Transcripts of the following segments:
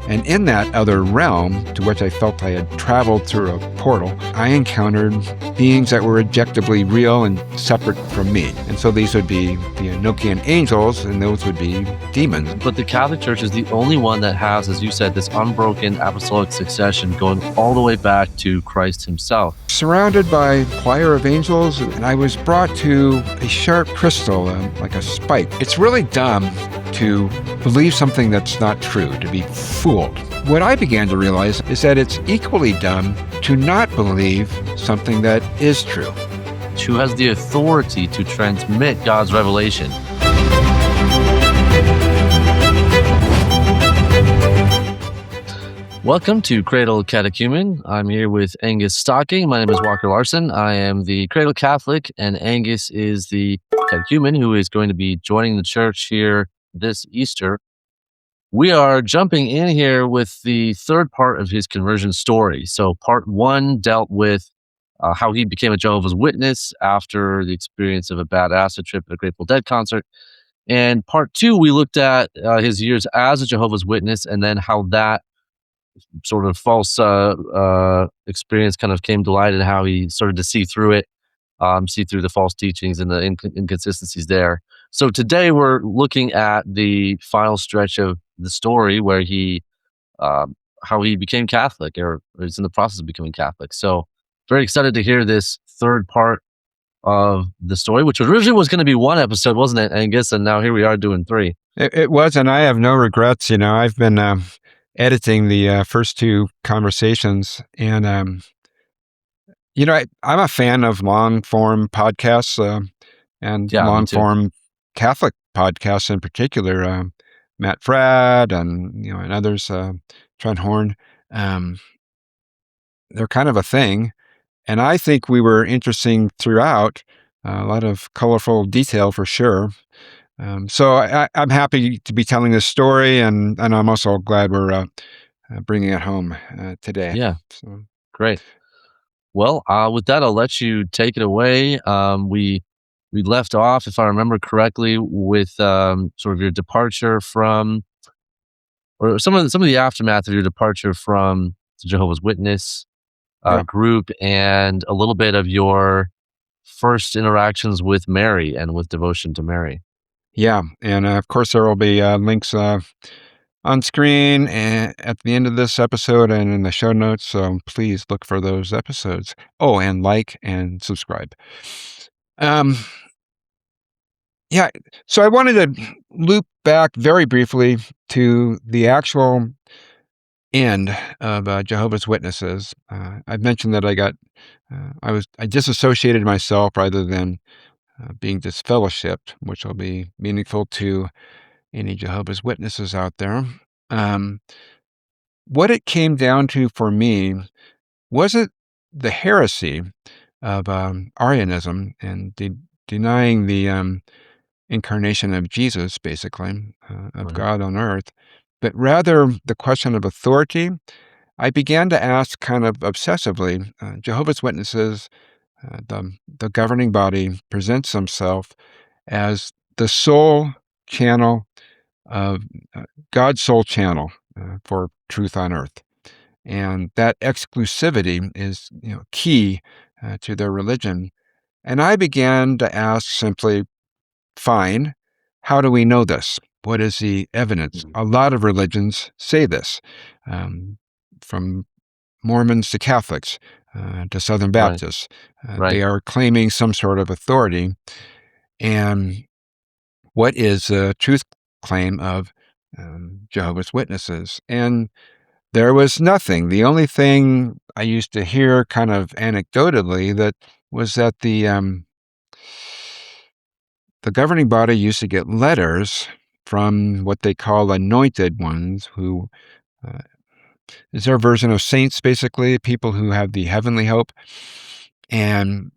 And in that other realm, to which I felt I had traveled through a portal, I encountered beings that were objectively real and separate from me. And so these would be the Enochian angels, and those would be demons. But the Catholic Church is the only one that has, as you said, this unbroken apostolic succession going all the way back to Christ himself. Surrounded by a choir of angels, and I was brought to a sharp crystal, like a spike. It's really dumb to believe something that's not true, to be fooled. What I began to realize is that it's equally dumb to not believe something that is true. Who has the authority to transmit God's revelation? Welcome to Cradle Catechumen. I'm here with Angus Stocking. My name is Walker Larson. I am the Cradle Catholic, and Angus is the catechumen who is going to be joining the church here this Easter. We are jumping in here with the third part of his conversion story. So part one dealt with how he became a Jehovah's Witness after the experience of a bad acid trip at a Grateful Dead concert. And part two, we looked at his years as a Jehovah's Witness and then how that sort of false experience kind of came to light and how he started to see through it, see through the false teachings and the inconsistencies there. So today we're looking at the final stretch of the story where he, how he became Catholic or is in the process of becoming Catholic. So very excited to hear this third part of the story, which originally was going to be one episode, wasn't it, Angus? And now here we are doing three. It was, and I have no regrets. You know, I've been editing the first two conversations, and I'm a fan of long-form podcasts and long-form Catholic podcasts in particular. Matt Fradd and others, Trent Horn. They're kind of a thing, and I think we were interesting throughout. A lot of colorful detail for sure. So I'm happy to be telling this story, and I'm also glad we're bringing it home today. Yeah, so. Great. Well, with that, I'll let you take it away. We left off, if I remember correctly, with sort of your departure from, or some of the aftermath of your departure from the Jehovah's Witness group, and a little bit of your first interactions with Mary and with devotion to Mary. Yeah, and of course there will be links on screen and at the end of this episode and in the show notes, so please look for those episodes. Oh, and like and subscribe. Yeah, so I wanted to loop back very briefly to the actual end of Jehovah's Witnesses. I've mentioned that I disassociated myself rather than being disfellowshipped, which will be meaningful to any Jehovah's Witnesses out there. What it came down to for me wasn't the heresy of Arianism and denying the incarnation of Jesus, basically, of God on earth, but rather the question of authority. I began to ask kind of obsessively, Jehovah's Witnesses, the governing body, presents himself as the sole channel of God's sole channel for truth on earth. And that exclusivity is key to their religion. And I began to ask simply, fine, how do we know this? What is the evidence? A lot of religions say this, from Mormons to Catholics to Southern Baptists. They are claiming some sort of authority. And what is the truth claim of Jehovah's Witnesses? And there was nothing. The only thing I used to hear kind of anecdotally was that the governing body used to get letters from what they call anointed ones, who is their version of saints, basically, people who have the heavenly hope. And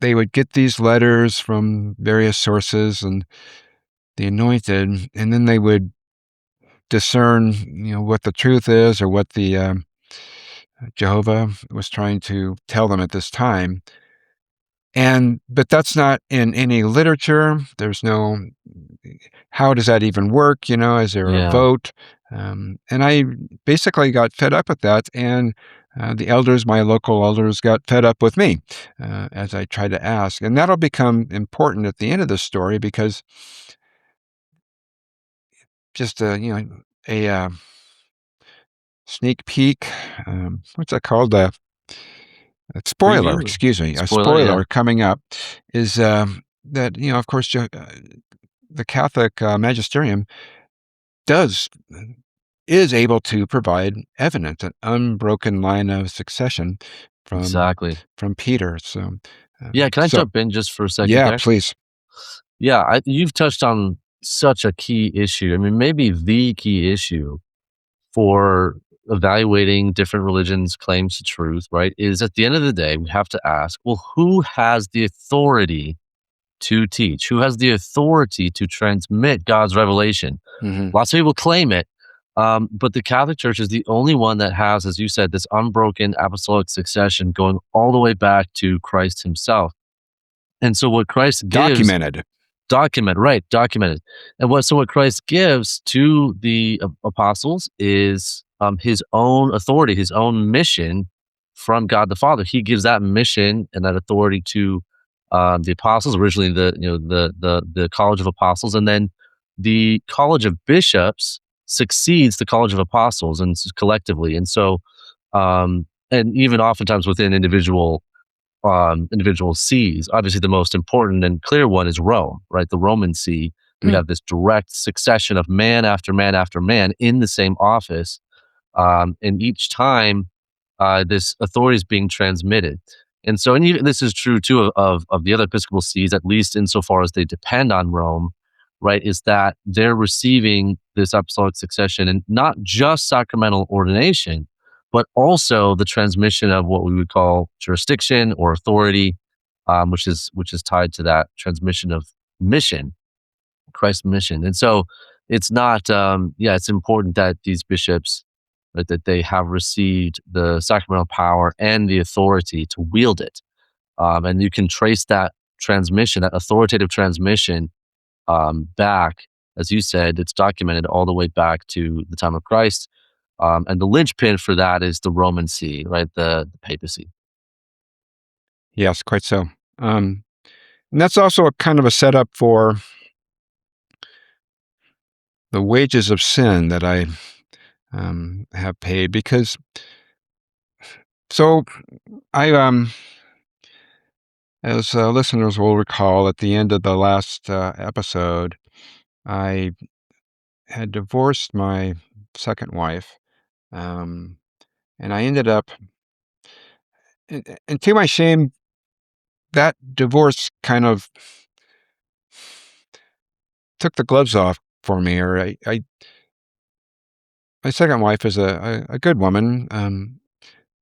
they would get these letters from various sources and the anointed, and then they would discern, what the truth is or what the Jehovah was trying to tell them at this time. But that's not in any literature. There's no, how does that even work? Is there a Yeah. vote? And I basically got fed up with that. And the elders, my local elders, got fed up with me as I tried to ask. And that'll become important at the end of the story, because just a sneak peek. What's that called? A spoiler, Preview? excuse me. A Spoiler, yeah. spoiler coming up is that, of course, the Catholic magisterium does is able to provide evidence, an unbroken line of succession from Exactly. Peter. So, Yeah, can I so jump in just for a second yeah, there? please. Yeah, you've touched on such a key issue. I mean, maybe the key issue for evaluating different religions' claims to truth, right, is at the end of the day, we have to ask, well, who has the authority to teach? Who has the authority to transmit God's revelation? Hmm. Lots of people claim it, but the Catholic Church is the only one that has, as you said, this unbroken apostolic succession going all the way back to Christ himself. And so what Christ gives Documented. documented. And what Christ gives to the apostles is his own authority, his own mission from God the Father. He gives that mission and that authority to the apostles, originally the College of Apostles, and then the College of Bishops succeeds the College of Apostles and collectively. And so and even oftentimes within individual sees. Obviously, the most important and clear one is Rome, right? The Roman see. We Hmm. have this direct succession of man after man after man in the same office, and each time this authority is being transmitted. And so, and even, this is true too of the other episcopal sees, at least insofar as they depend on Rome, right? Is that they're receiving this apostolic succession and not just sacramental ordination, but also the transmission of what we would call jurisdiction or authority, which is tied to that transmission of mission, Christ's mission. And so it's not, it's important that these bishops, that they have received the sacramental power and the authority to wield it. And you can trace that transmission, that authoritative transmission, back, as you said, it's documented all the way back to the time of Christ. And the linchpin for that is the Roman See, right? The papacy. Yes, quite so. And that's also a kind of a setup for the wages of sin that I have paid, because so I as listeners will recall, at the end of the last episode, I had divorced my second wife, um, and I ended up, and to my shame, that divorce kind of took the gloves off for me. Or my second wife is a good woman,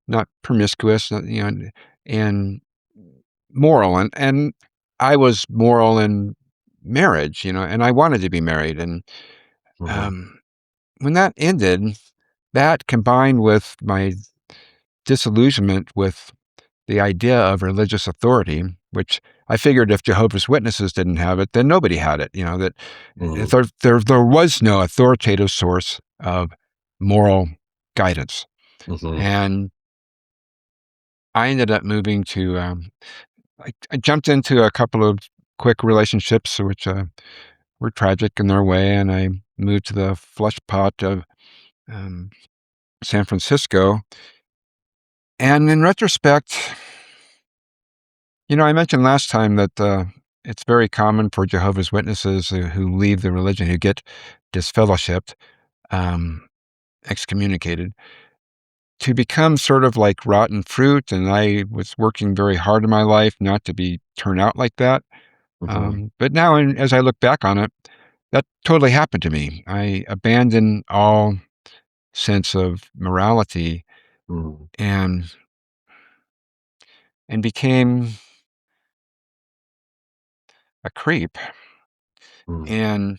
not promiscuous, and moral, and I was moral in marriage, and I wanted to be married, and Mhm, um, when that ended, that combined with my disillusionment with the idea of religious authority, which I figured if Jehovah's Witnesses didn't have it, then nobody had it. That mhm, there was no authoritative source of moral guidance, mhm, and I ended up moving to. I jumped into a couple of quick relationships, which were tragic in their way, and I moved to the Fleshpot of um, San Francisco. And in retrospect, I mentioned last time that it's very common for Jehovah's Witnesses who leave the religion, who get disfellowshipped, um, excommunicated, to become sort of like rotten fruit. And I was working very hard in my life not to be turned out like that. mhm, But now, as I look back on it, that totally happened to me. I abandoned all sense of morality mhm, and became a creep. mhm. And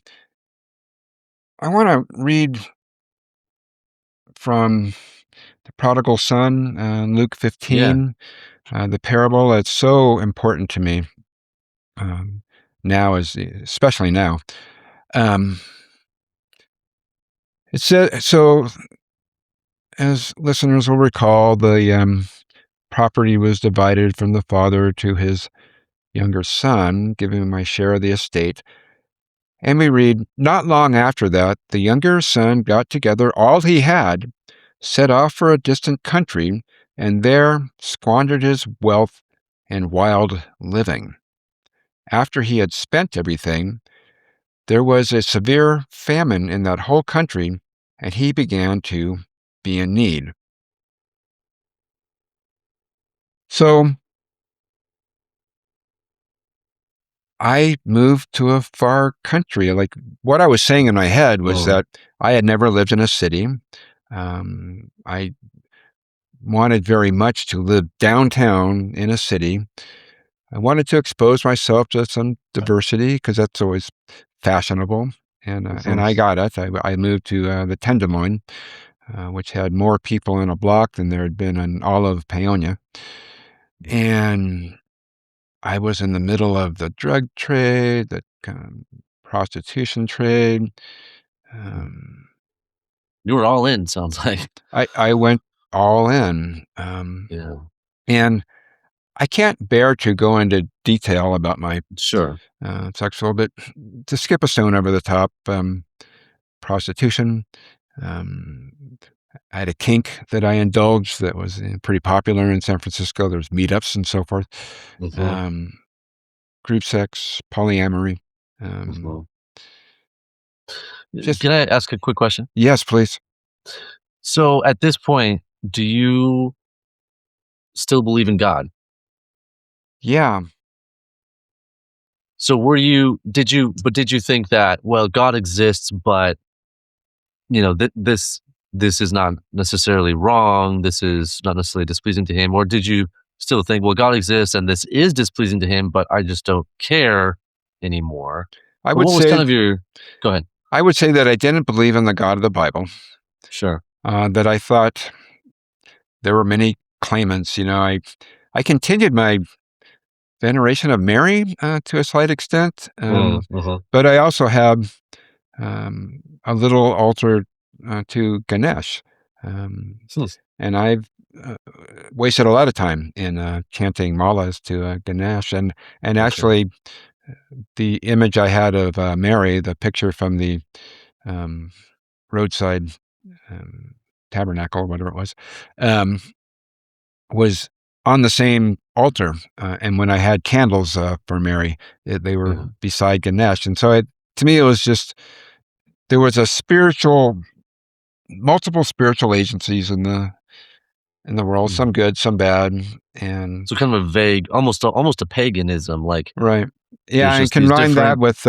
I want to read from the prodigal son, Luke Yeah. 15. The parable that's so important to me now, is especially now. Um, it said so. As listeners will recall, the property was divided from the father to his younger son, giving him my share of the estate. And we read, not long after that, the younger son got together all he had, set off for a distant country, and there squandered his wealth in wild living. After he had spent everything, there was a severe famine in that whole country, and he began to be in need. So I moved to a far country. Like, what I was saying in my head was Mm, that I had never lived in a city. I wanted very much to live downtown in a city. I wanted to expose myself to some diversity because that's always fashionable, and mhm, I got it. I moved to the Tenderloin, which had more people in a block than there had been in all of Paonia, and I was in the middle of the drug trade, the prostitution trade. mm. Um, You were all in, sounds like. I went all in, Yeah. and I can't bear to go into detail about my Sure. sexual, but to skip a stone over the top, prostitution. Um, I had a kink that I indulged that was pretty popular in San Francisco. There was meetups and so forth. Mhm, Um, Group sex, polyamory. Um, mhm. just Can I ask a quick question? yes, please. So at this point, do you still believe in God? Yeah, So did you think that, well, God exists, but this is not necessarily wrong, this is not necessarily displeasing to him, or did you still think, well, God exists and this is displeasing to him, but I just don't care anymore? I Or would what was kind say of your Go ahead. I would say that I didn't believe in the God of the Bible. Sure. That I thought there were many claimants. I continued my veneration of Mary to a slight extent, Mhm. but I also have a little altar to Ganesh, um, Hmm, and I've uh, wasted a lot of time in chanting malas to Ganesh, and okay. actually the image I had of Mary, the picture from the um, roadside um, tabernacle, whatever it um, was on the same altar. And when I had candles for Mary, they were Yeah. beside Ganesh. And so to me, it was just, there was multiple spiritual agencies in the world, Hmm. some good, some bad. And So kind of a vague, almost a paganism, like right. Yeah. there's And just these combine that different. with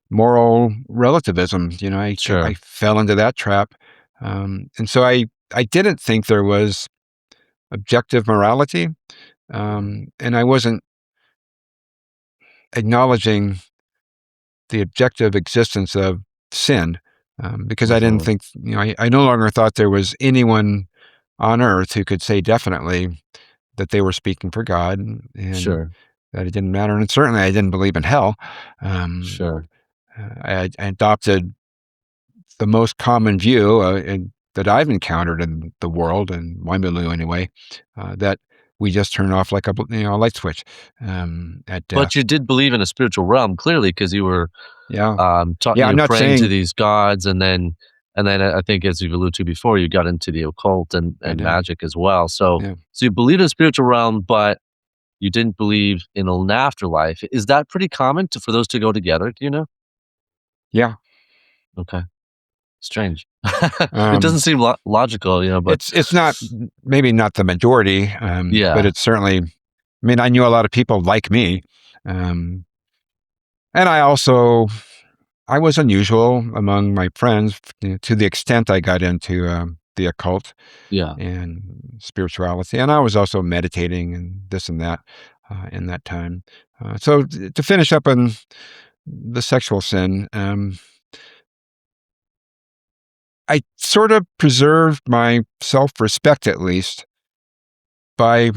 moral relativism. I Sure. fell into that trap. And so I didn't think there was objective morality. Mhm. And I wasn't acknowledging the objective existence of sin, because I didn't Mhm. think, I no longer thought there was anyone on earth who could say definitely that they were speaking for God, and Sure. that it didn't matter. And certainly I didn't believe in hell. Um, Sure. I adopted the most common view that I've encountered in the world, and my milieu anyway, that we just turn off like a light switch at death. But you did believe in a spiritual realm, clearly, because you were Yeah. taught, Yeah. I'm not praying to saying these gods, and then I think, as you've alluded to before, you got into the occult I and did. magic as well. So Yeah. so you believe in a spiritual realm, but you didn't believe in an afterlife. Is that pretty common for those to go together? Do you know? Yeah. Okay, strange. It Um, doesn't seem logical, but it's not, maybe not the majority, but yeah, it's certainly, I mean, I knew a lot of people like me. Um, and I was unusual among my friends, to the extent I got into the occult yeah. and spirituality. And I was also meditating and this and that in that time. So to finish up on the sexual sin, I sort of preserved my self respect, at least, by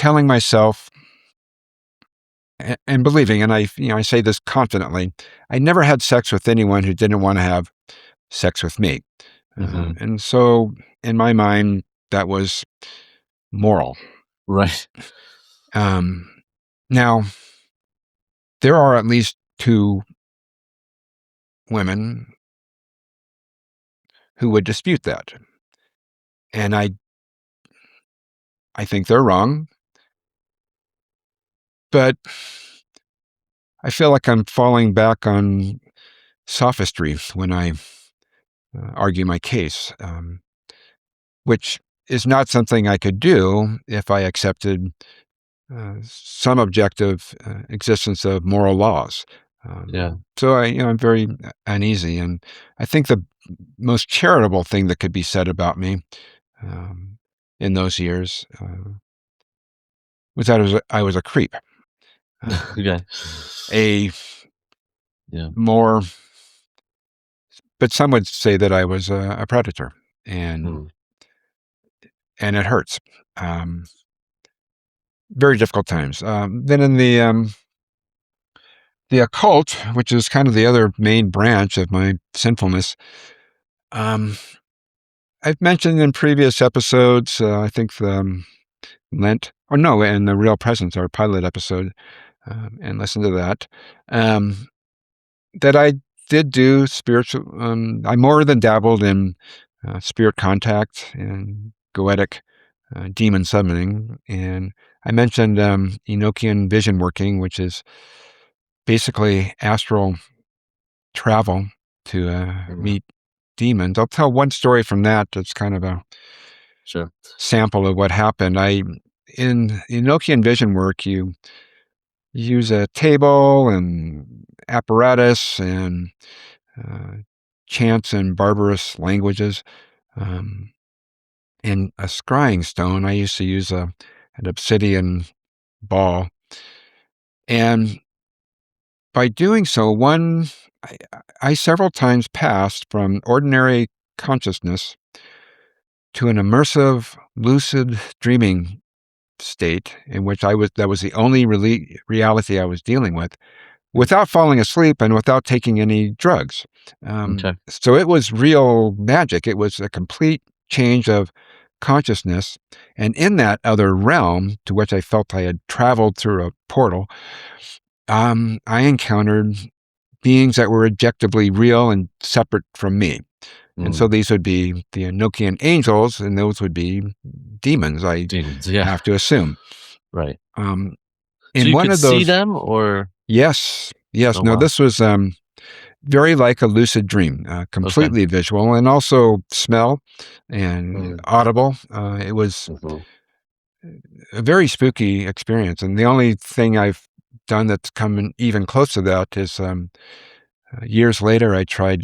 telling myself and believing, and I say this confidently, I never had sex with anyone who didn't want to have sex with me. Mhm. And so in my mind, that was moral. Right. Um, Now, there are at least two women who would dispute that. And I think they're wrong, but I feel like I'm falling back on sophistry when I argue my case, which is not something I could do if I accepted some objective existence of moral laws. Yeah. So I'm very uneasy, and I think the most charitable thing that could be said about me um, in those years was that I was a creep, Okay. a Yeah. more, but some would say that I was a predator, and Mm. and it hurts. Um, Very difficult times. Then in the occult, which is kind of the other main branch of my sinfulness, um, I've mentioned in previous episodes. I think the Lent, or no, and the Real Presence, our pilot episode, and listen to that. Um, that I did do spiritual. I more than dabbled in spirit contact and goetic demon summoning, and I mentioned Enochian vision working, which is basically astral travel to Mhm. meet demons. I'll tell one story from that. That's kind of a Sure. sample of what happened. In Enochian vision work, you use a table and apparatus and uh, chants in barbarous languages. Um, in a scrying stone, I used to use an obsidian ball. And by doing so, I, I several times passed from ordinary consciousness to an immersive, lucid dreaming state in which that was the only reality I was dealing with, Mm. without falling asleep and without taking any drugs. Okay. So it was real magic. It was a complete change of consciousness. And in that other realm to which I felt I had traveled through a portal, I encountered beings that were objectively real and separate from me. And so Mm. these would be the Enochian angels, and those would be demons, I Demons. Yeah. have to assume. Right. Um, So in you one could of see those, them or yes, yes, oh, no, wow. this was very like a lucid dream, Okay. completely visual and also smell and Mm. audible. It was Mhm. a very spooky experience. And the only thing I've done that's come even close to that is years later, I tried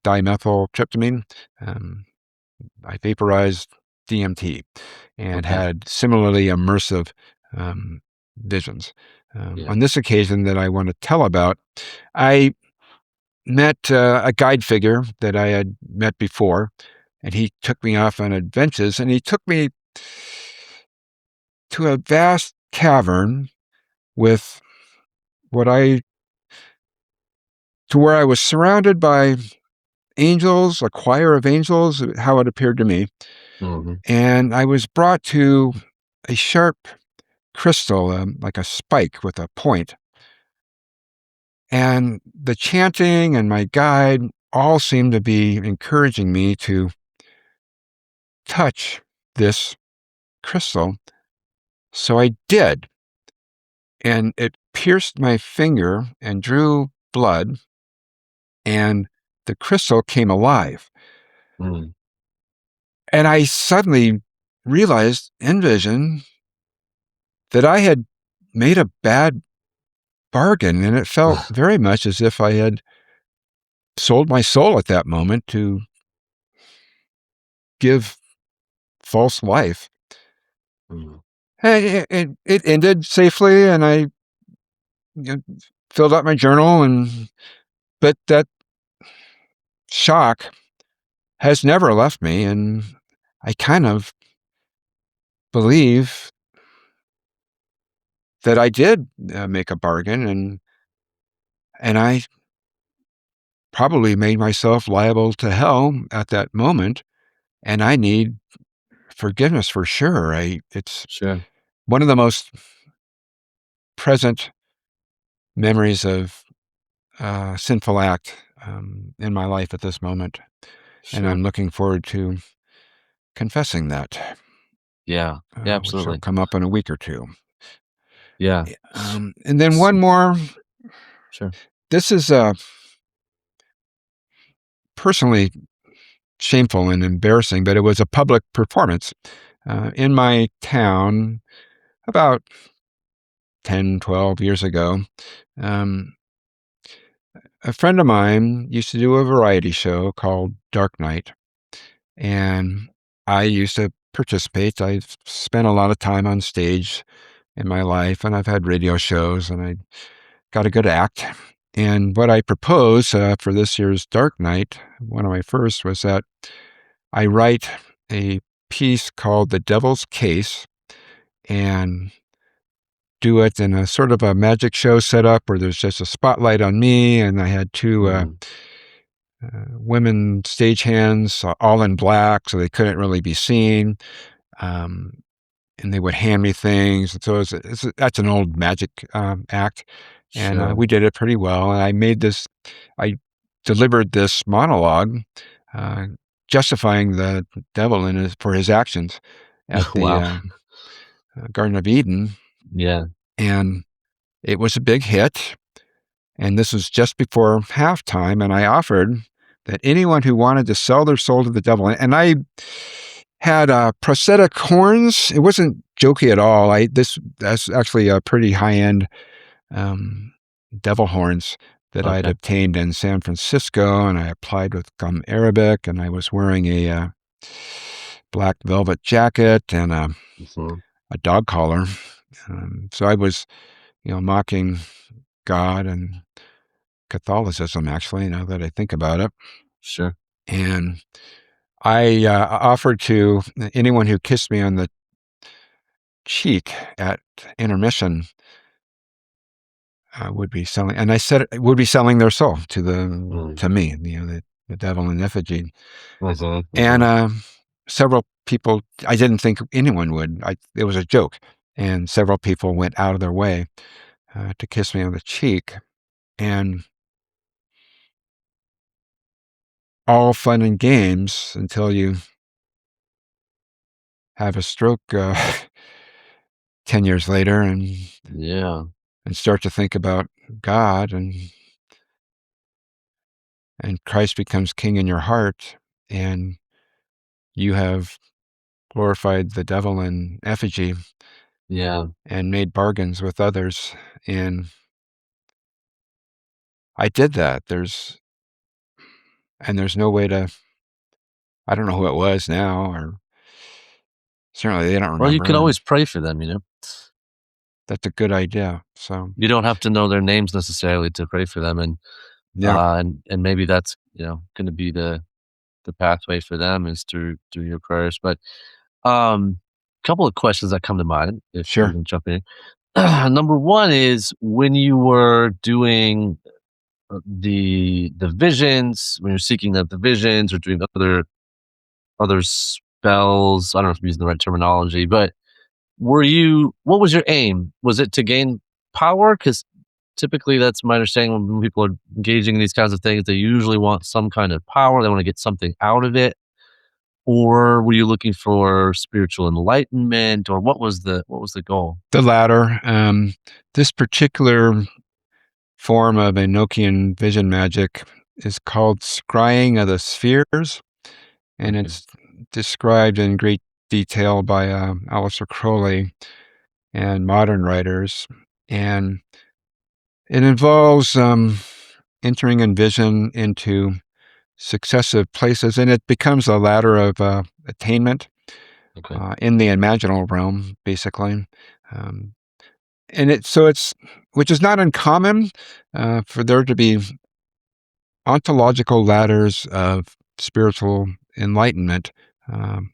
dimethyltryptamine. Um, I vaporized DMT and Okay. had similarly immersive um, visions. Yeah. On this occasion that I want to tell about, I met a guide figure that I had met before, and he took me off on adventures, and he took me to a vast cavern with what I to where I was surrounded by angels, a choir of angels, how it appeared to me, Mhm. and I was brought to a sharp crystal, like a spike with a point. And the chanting and my guide all seemed to be encouraging me to touch this crystal. So I did, and it pierced my finger and drew blood, and the crystal came alive. Mm. And I suddenly realized in vision that I had made a bad bargain, and it felt very much as if I had sold my soul at that moment to give false life. Mm. And it ended safely, and I you know, filled out my journal, and but that shock has never left me, and I kind of believe that I did make a bargain, and I probably made myself liable to hell at that moment, and I need forgiveness for sure. It's Sure. one of the most present memories of sinful act in my life at this moment, and I'm Sure. looking forward to confessing that, Yeah. Yeah, which will absolutely. come up in a week or two. Yeah. And then S one more. Sure. This is personally shameful and embarrassing, but it was a public performance in my town about 10, 12 years ago. Um, a friend of mine used to do a variety show called Dark Night, and I used to participate. I've spent a lot of time on stage in my life, and I've had radio shows, and I got a good act. And what I proposed for this year's Dark Night, one of my first, was that I write a piece called The Devil's Case and do it in a sort of a magic show setup where there's just a spotlight on me, and I had two Mhm. women stagehands, all in black, so they couldn't really be seen. Um, and they would hand me things. And so that's an old magic act, and Sure. we did it pretty well. And I delivered this monologue, uh, justifying the devil for his actions at the Wow. Garden of Eden, Yeah. and it was a big hit. And this was just before halftime, and I offered that anyone who wanted to sell their soul to the devil, and I had prosthetic horns. It wasn't jokey at all. That's actually a pretty high end um, devil horns that I had Okay. obtained in San Francisco, and I applied with gum arabic, and I was wearing a black velvet jacket and Mhm. a dog collar. So I was, mocking God and Catholicism, actually, now that I think about it. Sure. And I offered to anyone who kissed me on the cheek at intermission would be selling, and I said it would be selling their soul Mm. to me, the devil in Effigy. Mhm. And Mhm. several people, I didn't think anyone would. It was a joke, and several people went out of their way to kiss me on the cheek, and all fun and games until you have a stroke 10 years later, Yeah. and start to think about God, and Christ becomes king in your heart, and you have glorified the devil in effigy Yeah. and made bargains with others. And I did that. There's no way to, I don't know who it was now, or certainly they don't Well, you could remember. And always pray for them, you know? that's a good idea. So, You don't have to know their names necessarily to pray for them, yeah, and maybe that's, gonna be the pathway for them is through your prayers, but, couple of questions that come to mind if we sure. can jump in. Number 1 is when you were doing, the visions, when you're seeking out the visions or doing other spells, I don't know if I'm using the right terminology, but what was your aim? Was it to gain power? Because typically that's my understanding when people are engaging in these kinds of things, they usually want some kind of power, they wanna get something out of it, or were you looking for spiritual enlightenment, or what was the goal? The latter, this particular form of Enochian vision magic is called scrying of the spheres, and Okay, it's described in great detail by Aleister Crowley and modern writers. And it involves entering in vision into successive places, and it becomes a ladder of attainment okay, in the imaginal realm, basically. Um, and which is not uncommon for there to be ontological ladders of spiritual enlightenment. Um,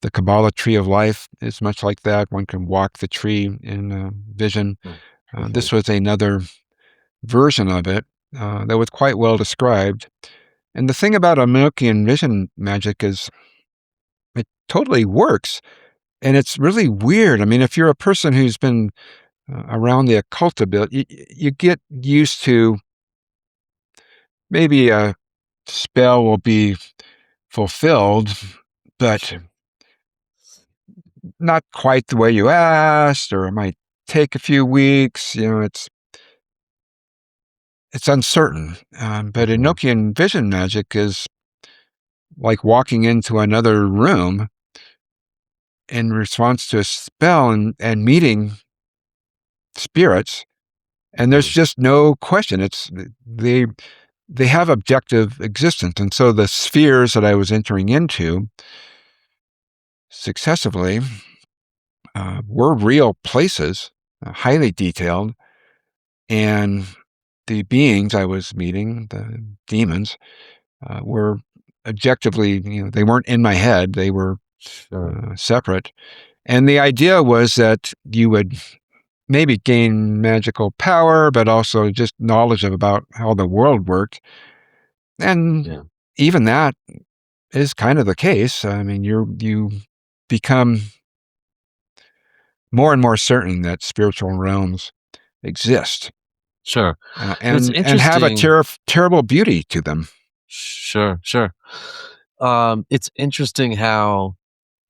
The Kabbalah tree of life is much like that. One can walk the tree in vision. Mhm. This was another version of it that was quite well described. And the thing about Enochian vision magic is it totally works. And it's really weird. I mean, if you're a person who's been around the occult a bit, you get used to maybe a spell will be fulfilled, but not quite the way you asked, or it might take a few weeks. It's uncertain. But Mhm. Enochian vision magic is like walking into another room in response to a spell and meeting spirits, and there's Mhm. just no question. They they have objective existence, and so the spheres that I was entering into successively were real places, highly detailed, and the beings I was meeting, the demons, were objectively, they weren't in my head; they were Sure. separate. And the idea was that you would maybe gain magical power, but also just knowledge about how the world worked. And Yeah. even that is kind of the case. I mean, you become more and more certain that spiritual realms exist Sure. And it's and have a interesting. terrible beauty to them. Sure, sure. It's interesting how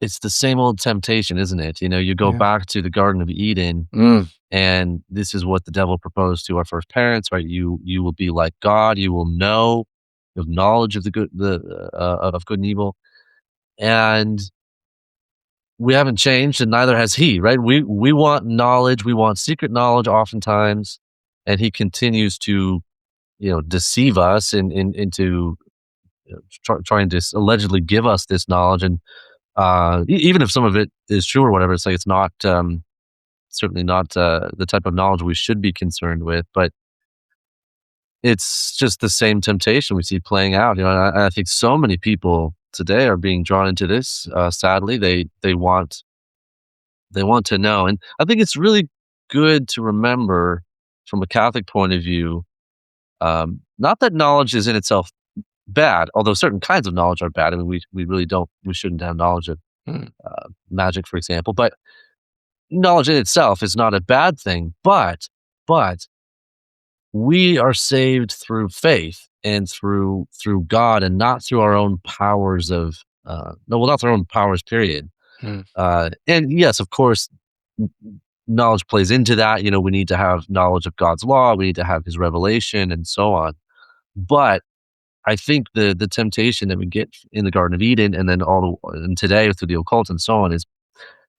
it's the same old temptation, isn't it? You go Yeah. back to the Garden of Eden, Mm, and this is what the devil proposed to our first parents, right? You will be like God. You will know, you have knowledge of the good, of good and evil, and we haven't changed, and neither has he, right? We want knowledge. We want secret knowledge, oftentimes, and he continues to deceive us into trying to allegedly give us this knowledge. And even if some of it is true or whatever, it's like it's not certainly not the type of knowledge we should be concerned with. But it's just the same temptation we see playing out. And I think so many people today are being drawn into this. Sadly, they want to know, and I think it's really good to remember from a Catholic point of view. Not that knowledge is in itself bad, although certain kinds of knowledge are bad. I mean, we really don't we shouldn't have knowledge of mm, magic, for example. But knowledge in itself is not a bad thing. But we are saved through faith and through God, and not through our own powers of no, well, not through our own powers. Period. mm, And yes, of course, n- knowledge plays into that. We need to have knowledge of God's law. We need to have His revelation, and so on. But I think the temptation that we get in the Garden of Eden, and then and today through the occult and so on,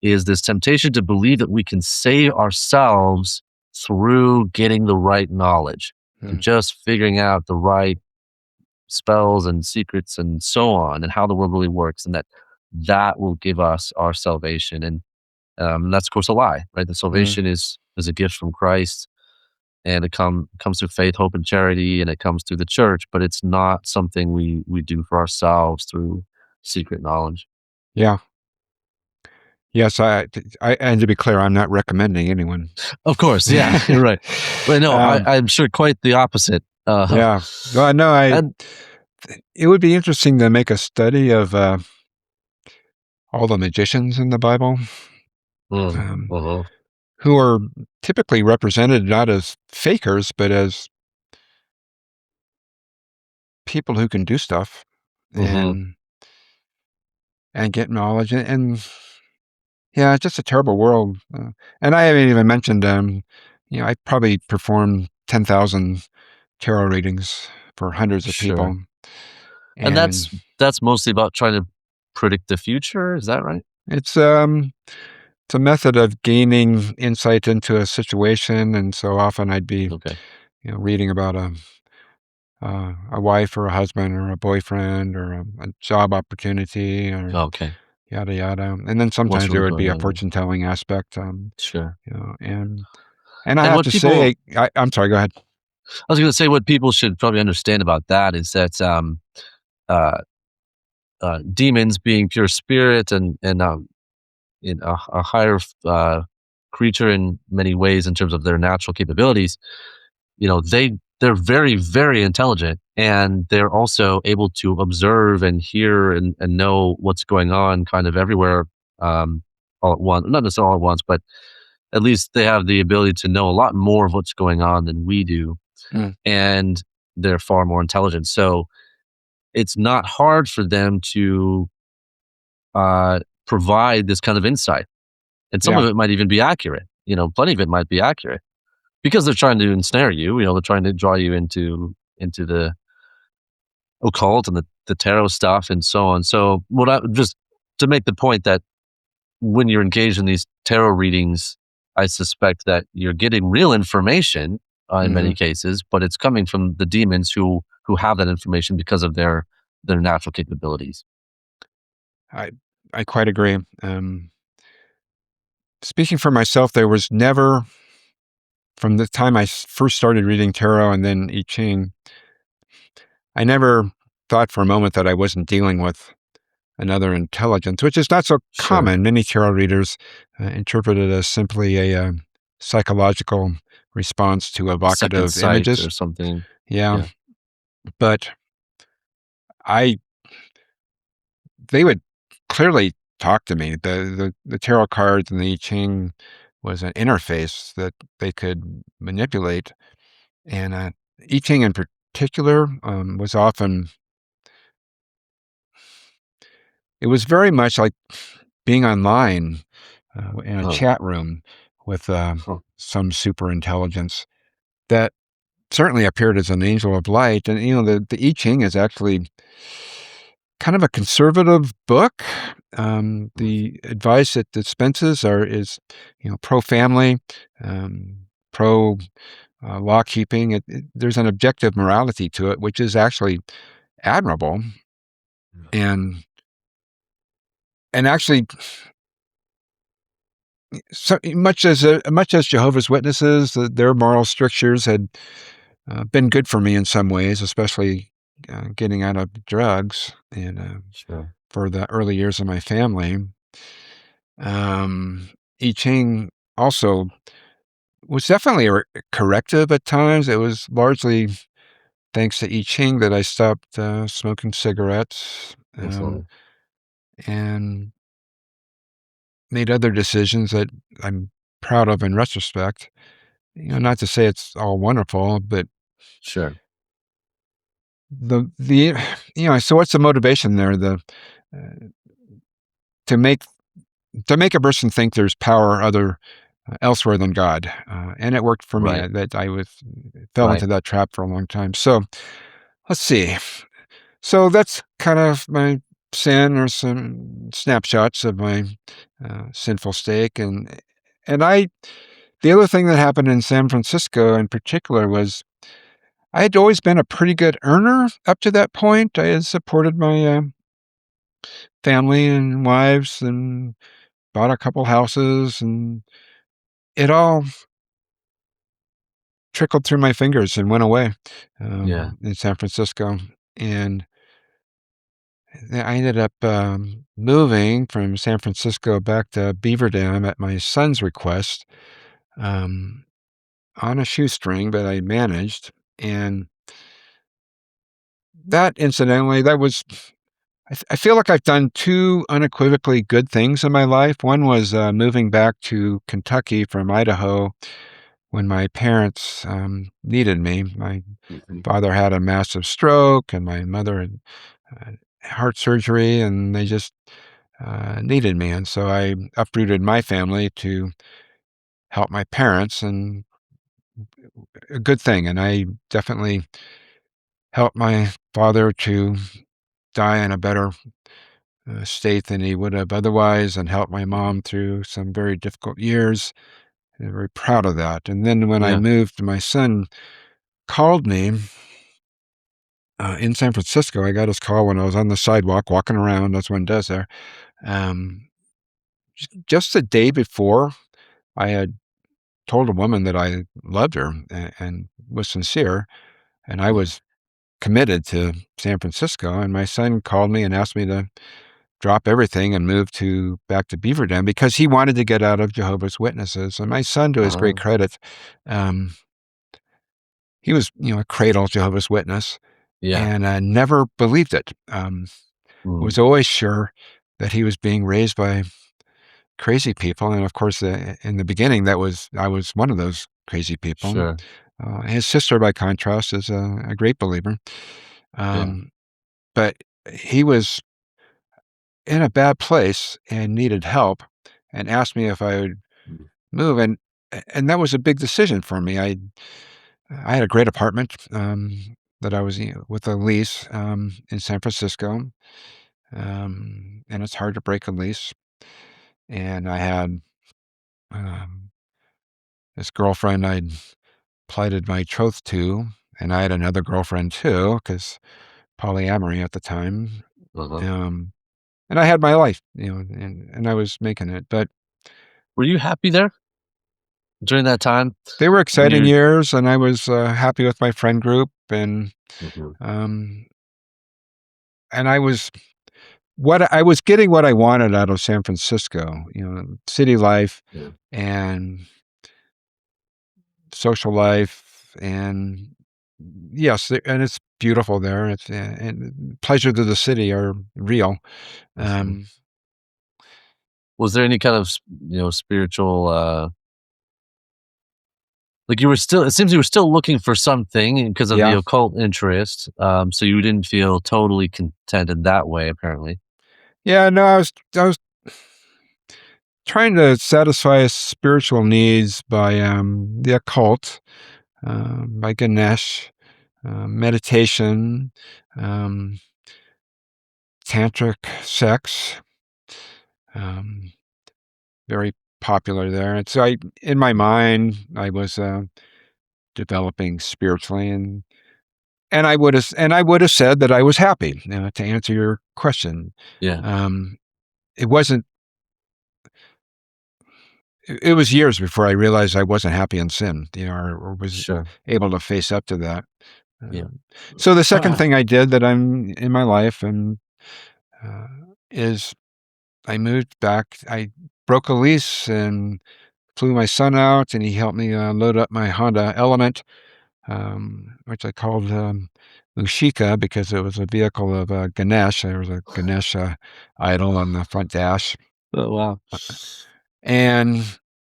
is this temptation to believe that we can save ourselves through getting the right knowledge, through mm. just figuring out the right spells and secrets and so on, and how the world really works, and that will give us our salvation. And that's of course a lie, right? The Mm. salvation is a gift from Christ, and it comes through faith, hope, and charity, and it comes through the church. But it's not something we do for ourselves through secret knowledge. Yeah. Yes, and to be clear, I'm not recommending anyone. Of course, yeah, you're right. But no, um, I'm sure quite the opposite. yeah. Well, no, And it would be interesting to make a study of all the magicians in the Bible, um, uh-huh, who are typically represented not as fakers, but as people who can do stuff uh-huh, and get knowledge. And yeah, it's just a terrible world. And I haven't even mentioned, I probably performed 10,000 tarot readings for hundreds of sure. people. And And that's mostly about trying to predict the future, is that right? it's, it's a method of gaining insight into a situation. And so often I'd be, Okay, reading about a wife or a husband or a boyfriend or a job opportunity or okay. yada yada. And then What's sometimes there really would be going a on there? fortune telling aspect. Sure. And I And have what to people say, I'm sorry. Go ahead. I was gonna say what people should probably understand about that is that, uh demons being pure spirit and in a higher creature in many ways in terms of their natural capabilities, they're very, very intelligent, and they're also able to observe and hear and know what's going on kind of everywhere, um, all at once. Not necessarily all at once, but at least they have the ability to know a lot more of what's going on than we do, Mm, and they're far more intelligent. So it's not hard for them to provide this kind of insight, and some yeah. of it might even be accurate. Plenty of it might be accurate because they're trying to ensnare you. They're trying to draw you into the occult and the tarot stuff and so on. So, what I just to make the point that when you're engaged in these tarot readings, I suspect that you're getting real information in Hmm. many cases, but it's coming from the demons who have that information because of their natural capabilities. I I quite agree. Speaking for myself, there was never, from the time first started reading tarot and then I Ching, I never thought for a moment that I wasn't dealing with another intelligence, which is not so Sure, common. Many tarot readers interpret it as simply a psychological response to second evocative sight or images. something. Yeah, Yeah. but I they would clearly talk to me. The tarot cards and the I Ching was an interface that they could manipulate, and I Ching in particular was often. It was very much like being online in a Huh. chat room with Huh. some super intelligence that certainly appeared as an angel of light. And the I Ching is actually kind of a conservative book. Mm. The advice it dispenses is pro family, pro law keeping. There's an objective morality to it, which is actually admirable. And actually, so much as Jehovah's Witnesses, their moral strictures had been good for me in some ways, especially getting out of drugs and Sure. for the early years of my family. Um, I Ching also was definitely a corrective at times. It was largely thanks to I Ching that I stopped smoking cigarettes Absolutely. and made other decisions that I'm proud of in retrospect. Not to say it's all wonderful, but Sure. the so what's the motivation there? Uh, to make to make a person think there's power other elsewhere than God, and it worked for me. Right. That I was fell Right. into that trap for a long time. So let's see. So that's kind of my sin, or some snapshots of my sinful state, and I. The other thing that happened in San Francisco, in particular, was I had always been a pretty good earner up to that point. I had supported my family and wives and bought a couple houses, and it all trickled through my fingers and went away Yeah. in San Francisco. And I ended up moving from San Francisco back to Beaver Dam at my son's request, um, on a shoestring, but I managed. And that, incidentally, that was. I feel like I've done two unequivocally good things in my life. One was moving back to Kentucky from Idaho when my parents needed me. My Mhm. father had a massive stroke, and my mother had heart surgery, and they just needed me. And so I uprooted my family to help my parents, and a good thing. And I definitely helped my father to die in a better state than he would have otherwise, and helped my mom through some very difficult years. I'm very proud of that. And then when I Yeah. moved, my son called me in San Francisco. I got his call when I was on the sidewalk walking around. That's what one does there. Um, just the day before, I had told a woman that I loved her and was sincere, and I was committed to San Francisco, and my son called me and asked me to drop everything and move back to Beaver Dam because he wanted to get out of Jehovah's Witnesses. And my son, to his great Oh, credit, um, he was, a cradle Jehovah's Witness yeah. and never believed it. Mm, Was always sure that he was being raised by crazy people, and of course, in the beginning, I was one of those crazy people. sure. His sister, by contrast, is a great believer, Yeah. um, but he was in a bad place and needed help, and asked me if I would Mm, move, and that was a big decision for me. I had a great apartment that I was with a lease in San Francisco, and it's hard to break a lease. And I had um, this girlfriend I'd plighted my troth to, and I had another girlfriend too, because polyamory at the time. uh-huh. Um, and I had my life, and I was making it. But Were you happy there during that time they were when exciting you're years, and I was happy with my friend group, Mhm. um, and I was getting what I wanted out of San Francisco, city life Yeah. and social life, and yes, and it's beautiful there. It's and pleasure to the city are real. Mhm. Um, Was there any kind of spiritual, like, you were still it seems you were still looking for something because of the yeah, occult interest, so you didn't feel totally content in that way, apparently. yeah. No, I was trying to satisfy spiritual needs by the occult, by Ganesh, meditation, um, tantric sex. Um, Very popular there. And so in my mind, I was developing spiritually, and I would have said that I was happy. To answer your question, Yeah, um, it wasn't. It was years before I realized I wasn't happy in sin, or was sure. able to face up to that. Yeah. So the second thing I did that I'm in my life and uh, is I moved back. I broke a lease and flew my son out, and he helped me load up my Honda Element, which I called Mushika because it was a vehicle of Ganesh. There was a Ganesh idol on the front dash. Oh, wow. And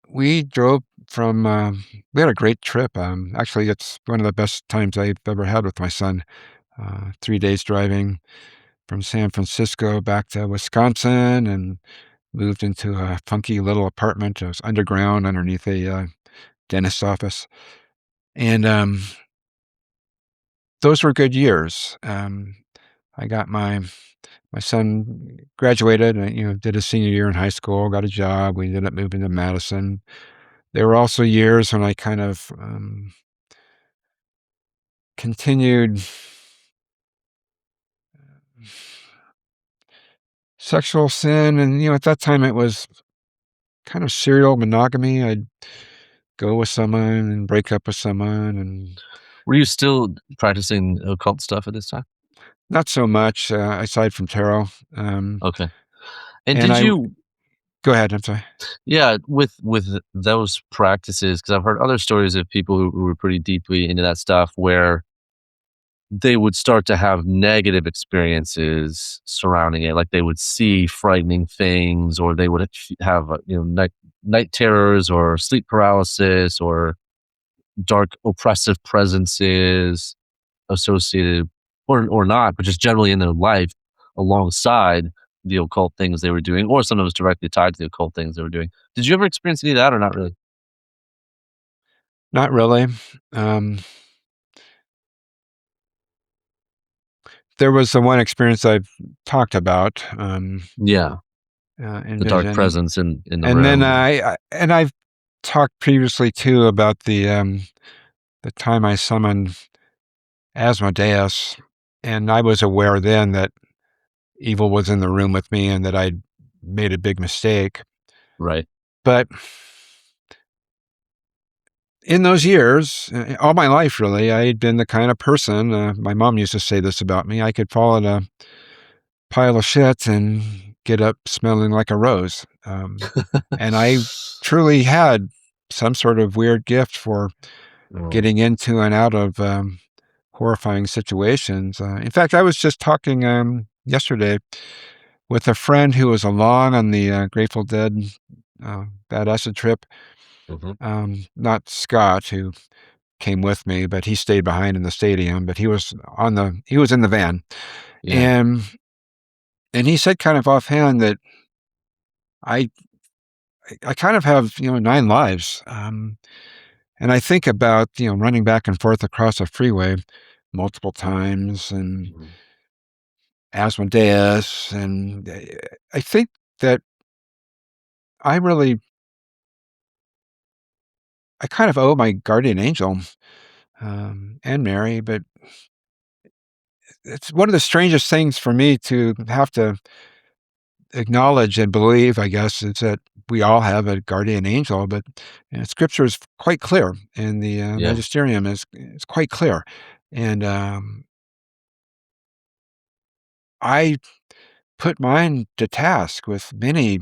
we drove from, we had a great trip. Actually, it's one of the best times I've ever had with my son. 3 days driving from San Francisco back to Wisconsin, and moved into a funky little apartment. It was underground underneath a dentist's office. And those were good years. I got my son graduated, and did his senior year in high school, got a job. We ended up moving to Madison. There were also years when I kind of continued sexual sin, and at that time it was kind of serial monogamy. I'd go with someone and break up with someone, and Were you still practicing occult stuff at this time? not so much aside from tarot. Um, Okay. And and did I you Go ahead. I'm sorry. yeah, with those practices, because 'cause I've heard other stories of people who were pretty deeply into that stuff where they would start to have negative experiences surrounding it, like, they would see frightening things, or they would have, night terrors or sleep paralysis or dark oppressive presences associated, or not, but just generally in their life alongside the occult things they were doing, or sometimes directly tied to the occult things they were doing. Did you ever experience any of that or not really? Not really. Um, there was the one experience I've talked about, Yeah, in the dark vision, presence in the and then room. I've talked previously too about the time I summoned Asmodeus, and I was aware then that evil was in the room with me and that I'd made a big mistake. Right. But in those years, all my life, really, I had been the kind of person, my mom used to say this about me, I could fall in a pile of shit and get up smelling like a rose. And I truly had some sort of weird gift for Oh. getting into and out of horrifying situations. In fact, I was just talking yesterday with a friend who was along on the Grateful Dead Bad Acid trip. Mhm. Not Scott, who came with me, but he stayed behind in the stadium. But he was in the van, Yeah. and he said kind of offhand that I I kind of have 9 lives, and I think about running back and forth across a freeway multiple times and Mhm. Asmodeus, and I think that I really I kind of owe my guardian angel, and Mary, but it's one of the strangest things for me to have to acknowledge and believe, I guess, is that we all have a guardian angel, but Scripture is quite clear, and the Yeah. Magisterium is quite clear, and I put mine to task with many.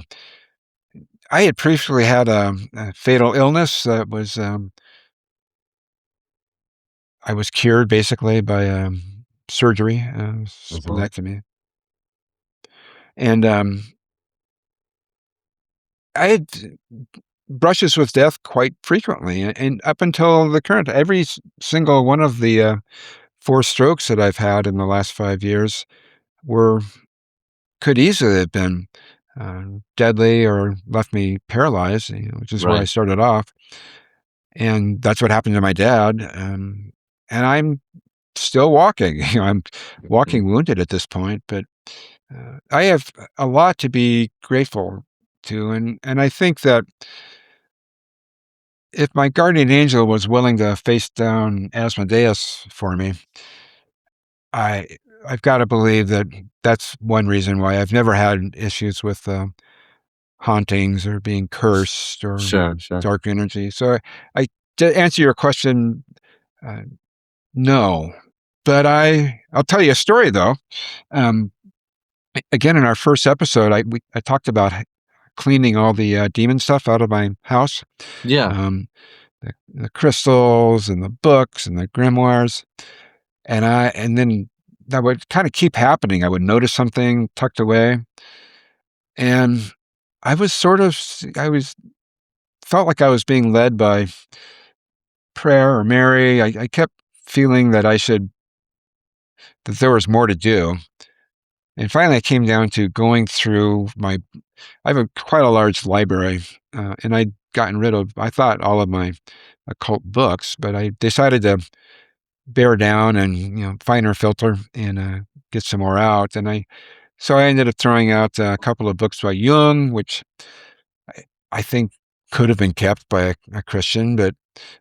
I had previously had a fatal illness that was I was cured basically by surgery, Mhm. splenectomy, and I had brushes with death quite frequently, and up until the current, every single one of the 4 strokes that I've had in the last 5 years were could easily have been deadly or left me paralyzed, which is where I Right. started off, and that's what happened to my dad. And I'm still walking. I'm Mhm. walking wounded at this point, but I have a lot to be grateful to, and I think that if my guardian angel was willing to face down Asmodeus for me, I I've got to believe that that's one reason why I've never had issues with hauntings or being cursed or Sure, sure. dark energy. So to answer your question, uh, no, but I'll tell you a story though. Um, Again, in our first episode, I talked about cleaning all the demon stuff out of my house, Yeah. um, the crystals and the books and the grimoires, and then that would kind of keep happening. I would notice something tucked away, and I was sort of I was felt like I was being led by prayer or Mary. I kept feeling that there was more to do, and finally, I came down to going through my I have quite a large library, and I'd gotten rid of, I thought, all of my occult books, but I decided to bear down and finer filter and get some more out. So I ended up throwing out a couple of books by Jung, which I, I think could have been kept by a Christian, but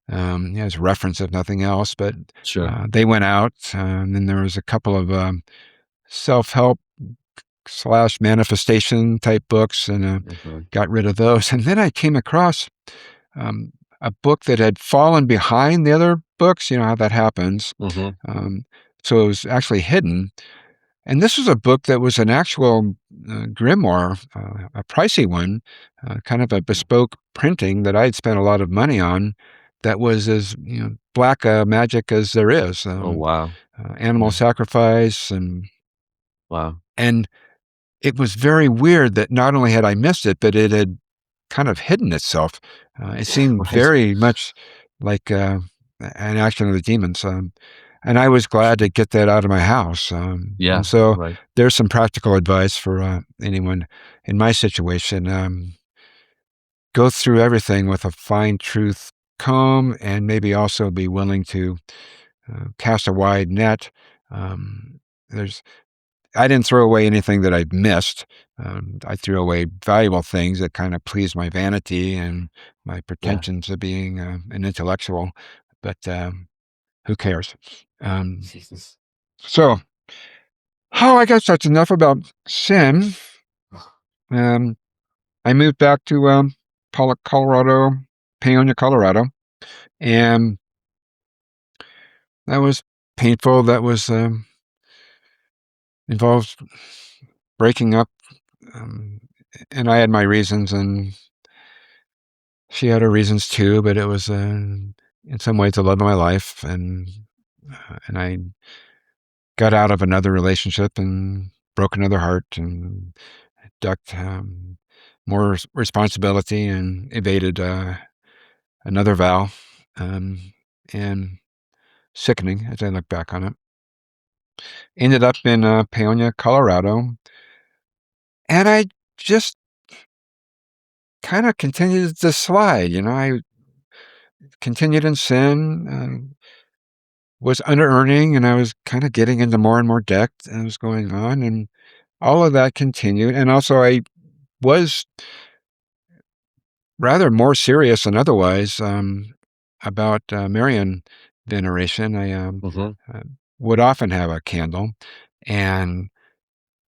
as a reference if nothing else. But Sure. they went out, and then there was a couple of self-help slash manifestation type books, and Mhm. got rid of those. And then I came across um, a book that had fallen behind the other books. You know how that happens. Mhm. Um, so it was actually hidden. And this was a book that was an actual grimoire, a pricey one, kind of a bespoke printing that I had spent a lot of money on. That was as black magic as there is. Oh, wow. Animal Yeah. sacrifice, Wow. and it was very weird that not only had I missed it, but it had kind of hidden itself. It seemed Right. very much like an action of the demons. And I was glad to get that out of my house. And Yeah. so Right. there's some practical advice for anyone in my situation. Go through everything with a fine tooth comb, and maybe also be willing to cast a wide net. There's I didn't throw away anything that I'd missed. I threw away valuable things that kind of pleased my vanity and my Yeah. pretensions of being an intellectual, but who cares? Um, so, I guess that's enough about sin. Um, I moved back to Colorado, Peonia, Colorado, And that was painful. That was involved breaking up. Um, and I had my reasons, and she had her reasons too. But it was, in some ways, the love of my life. And I got out of another relationship and broke another heart and ducked more responsibility and evaded another vow. And sickening as I look back on it. Ended up in Paonia, Colorado, and I just kind of continued to slide. I continued in sin, was under-earning, and I was kind of getting into more and more debt that was going on, and all of that continued. And also, I was rather more serious than otherwise about Marian veneration. I Hmm. uh, would often have a candle and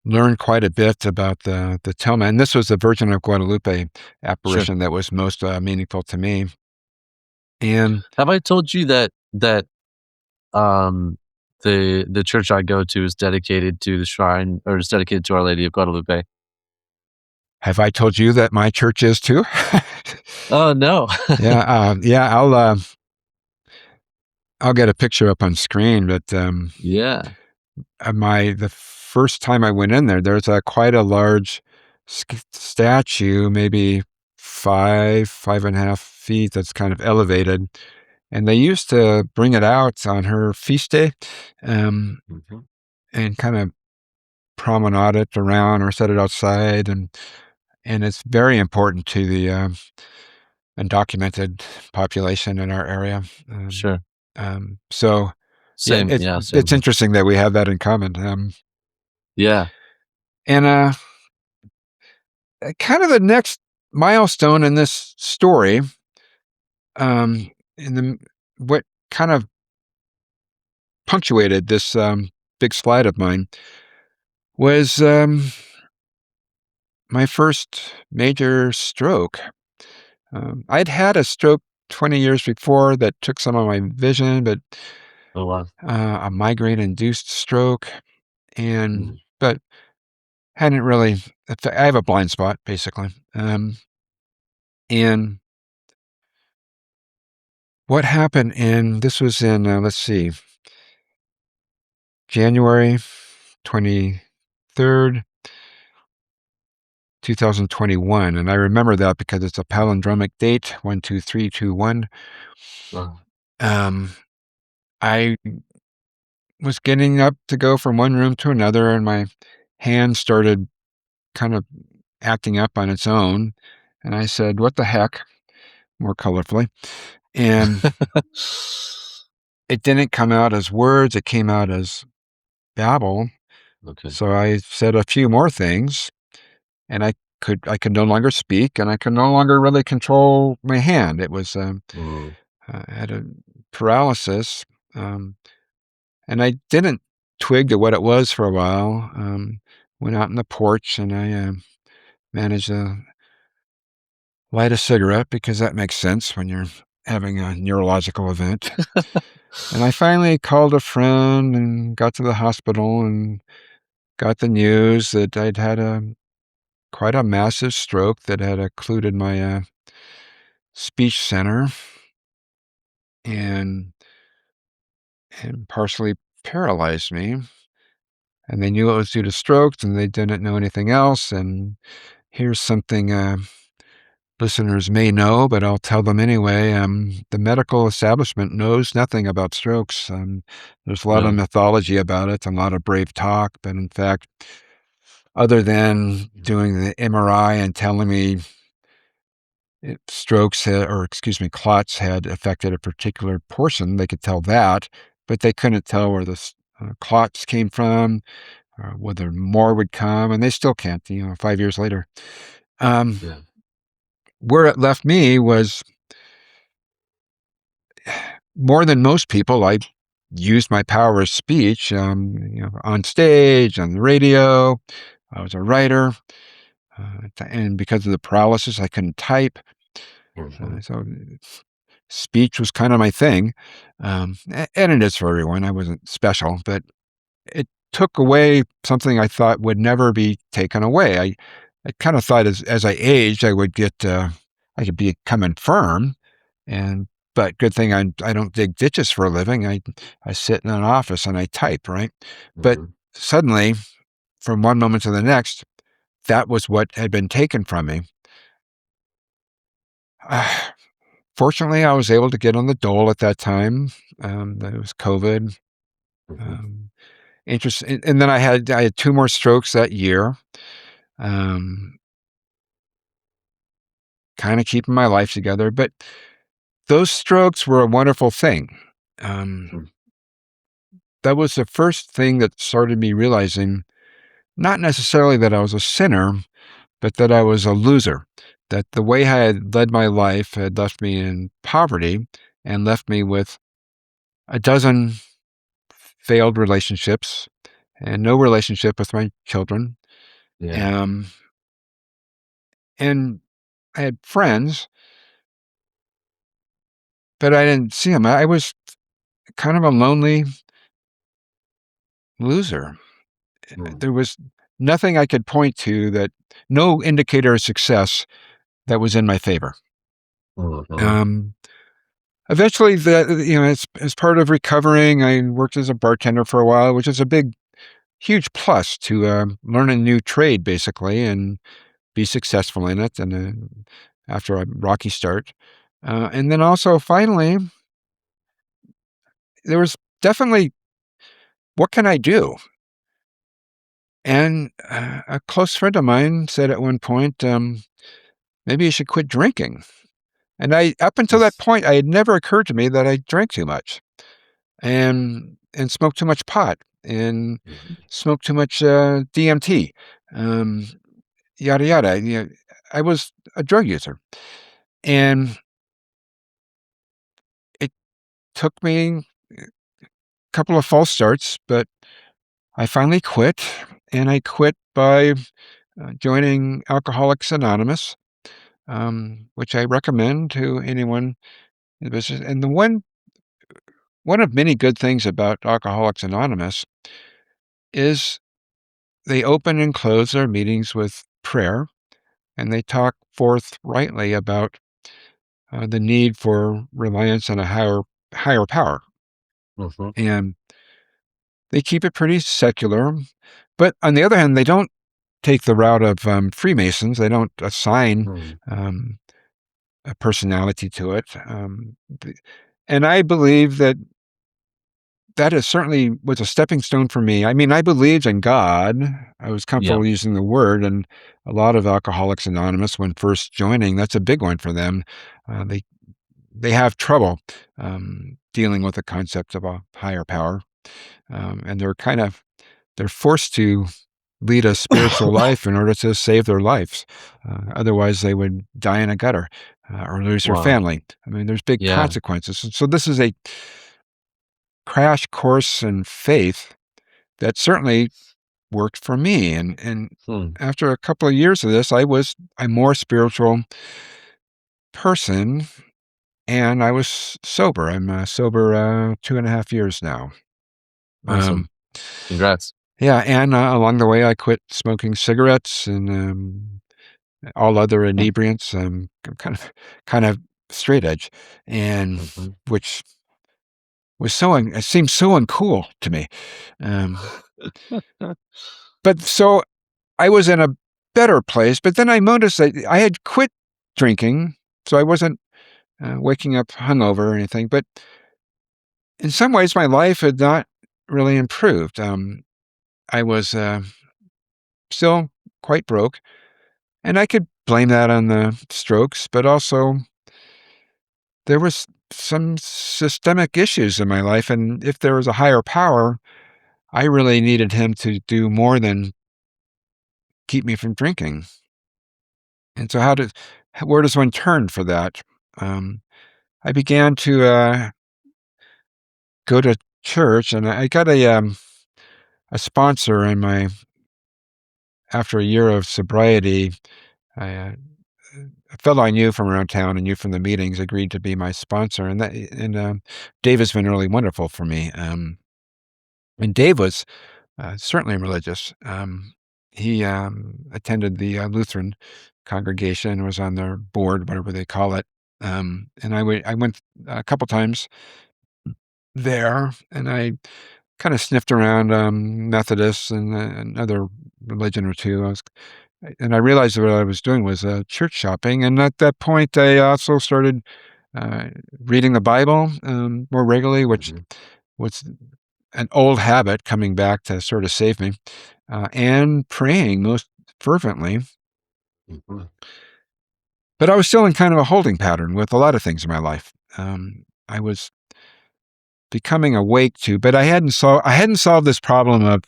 learned quite a bit about the Telma. And this was the Virgin of Guadalupe Sure. apparition that was most meaningful to me. And Have I told you that um, the church I go to is dedicated to the shrine, or is dedicated to Our Lady of Guadalupe? have I told you that my church is too? Oh, no. Yeah, yeah. I'll get a picture up on screen, but Yeah. the first time I went in there, there's quite a large statue, maybe 5.5 feet, that's kind of elevated. And they used to bring it out on her feast day, um, Mhm. and kind of promenade it around or set it outside. And it's very important to the undocumented population in our area. Sure. So, yeah, Same. Yeah, same it's here. interesting that we have that in common. Yeah. And kind of the next milestone in this story, in the what kind of punctuated this big slide of mine was my first major stroke. I'd had a stroke 20 years before that took some of my vision, but Oh, wow. a migraine-induced stroke, and Mhm. but hadn't really. I have a blind spot, basically. And what happened this was in, let's see, January 23rd, 2021, and I remember that because it's a palindromic date, 12321. Uh, Um, I was getting up to go from one room to another, and my hand started kind of acting up on its own. And I said, "What the heck?" more colorfully. And it didn't come out as words, it came out as babble. Okay. So I said a few more things, and I could no longer speak, and I could no longer really control my hand. It was Mm. I had a paralysis, um, and I didn't twig to what it was for a while. Went out on the porch, and I managed to light a cigarette because that makes sense when you're having a neurological event. And I finally called a friend and got to the hospital and got the news that I'd had quite a massive stroke that had occluded my speech center and partially paralyzed me. And they knew it was due to strokes, and they didn't know anything else. And here's something listeners may know, but I'll tell them anyway. The medical establishment knows nothing about strokes. There's a lot of Really? mythology about it and a lot of brave talk, but in fact, other than doing the MRI and telling me strokes or excuse me, clots had affected a particular portion, they could tell that, but they couldn't tell where the clots came from, or whether more would come, and they still can't, 5 years later. Um, Yeah. where it left me was more than most people. I used my power of speech, on stage, on the radio. I was a writer, and because of the paralysis, I couldn't type. Mhm. So speech was kind of my thing, and it is for everyone. I wasn't special, but it took away something I thought would never be taken away. I kind of thought as I aged, I would get I could become infirm, and but good thing I don't dig ditches for a living. I sit in an office and I type, right? But Mhm. suddenly, from one moment to the next, that was what had been taken from me. Uh, Fortunately, I was able to get on the dole at that time. It was COVID. Mhm. Um, and then I had 2 more strokes that year. Um, Kinda keeping my life together, but those strokes were a wonderful thing. Um, Mm. that was the first thing that started me realizing, not necessarily that I was a sinner, but that I was a loser, that the way I had led my life had left me in poverty and left me with a dozen failed relationships and no relationship with my children. Yeah. Um, and I had friends, but I didn't see them. I was kind of a lonely loser. Mm. There was nothing I could point to, that no indicator of success that was in my favor. Mhm. Um, Eventually, as part of recovering, I worked as a bartender for a while, which is a big, huge plus to learn a new trade, basically, and be successful in it. And after a rocky start, and then also finally, there was definitely, what can I do? And a close friend of mine said at one point, maybe you should quit drinking. And up until that point, it had never occurred to me that I drank too much and smoked too much pot and Mhm. smoked too much DMT, um, yada yada. I was a drug user, and it took me a couple of false starts, but I finally quit, and I quit by joining Alcoholics Anonymous, which I recommend to anyone in the business. And one of many good things about Alcoholics Anonymous is they open and close their meetings with prayer, and they talk forthrightly about the need for reliance on a higher power. Mhm. And they keep it pretty secular. But on the other hand, they don't take the route of Freemasons. They don't assign Mm. um, a personality to it. And I believe that that is certainly was a stepping stone for me. I mean, I believed in God. I was Yeah. comfortable using the word, and a lot of Alcoholics Anonymous, when first joining, that's a big one for them. They have trouble dealing with the concept of a higher power, and they're forced to lead a spiritual life in order to save their lives. Otherwise, they would die in a gutter or lose their Wow. family. I mean, there's big Yeah. consequences. So this is a crash course in faith that certainly worked for me. And Hmm. after a couple of years of this, I was a more spiritual person, and I was sober. I'm sober 2.5 years now. Awesome. Um, Congrats. yeah, and along the way, I quit smoking cigarettes and all other inebriants. I'm kind of straight edge, and Mhm. which was it seemed so uncool to me. Um, but so I was in a better place, but then I noticed that I had quit drinking, so I wasn't waking up hungover or anything. But in some ways, my life had not really improved. I was still quite broke, and I could blame that on the strokes, but also there was some systemic issues in my life, and if there was a higher power, I really needed him to do more than keep me from drinking. And so, where does one turn for that? Um, I began to go to church, and I got a sponsor in my after a year of sobriety. I a fellow I knew from around town and knew from the meetings agreed to be my sponsor, and Dave has been really wonderful for me. And Dave was certainly religious. He attended the Lutheran congregation, was on their board, whatever they call it. And I went a couple times there, and I kind of sniffed around Methodists and another religion or two. And I realized that what I was doing was church shopping. And at that point, I also started uh, reading the Bible more regularly, which Mhm. was an old habit coming back to sort of save me, and praying most fervently. Mhm. But I was still in kind of a holding pattern with a lot of things in my life. I was becoming awake to, but I hadn't solved this problem of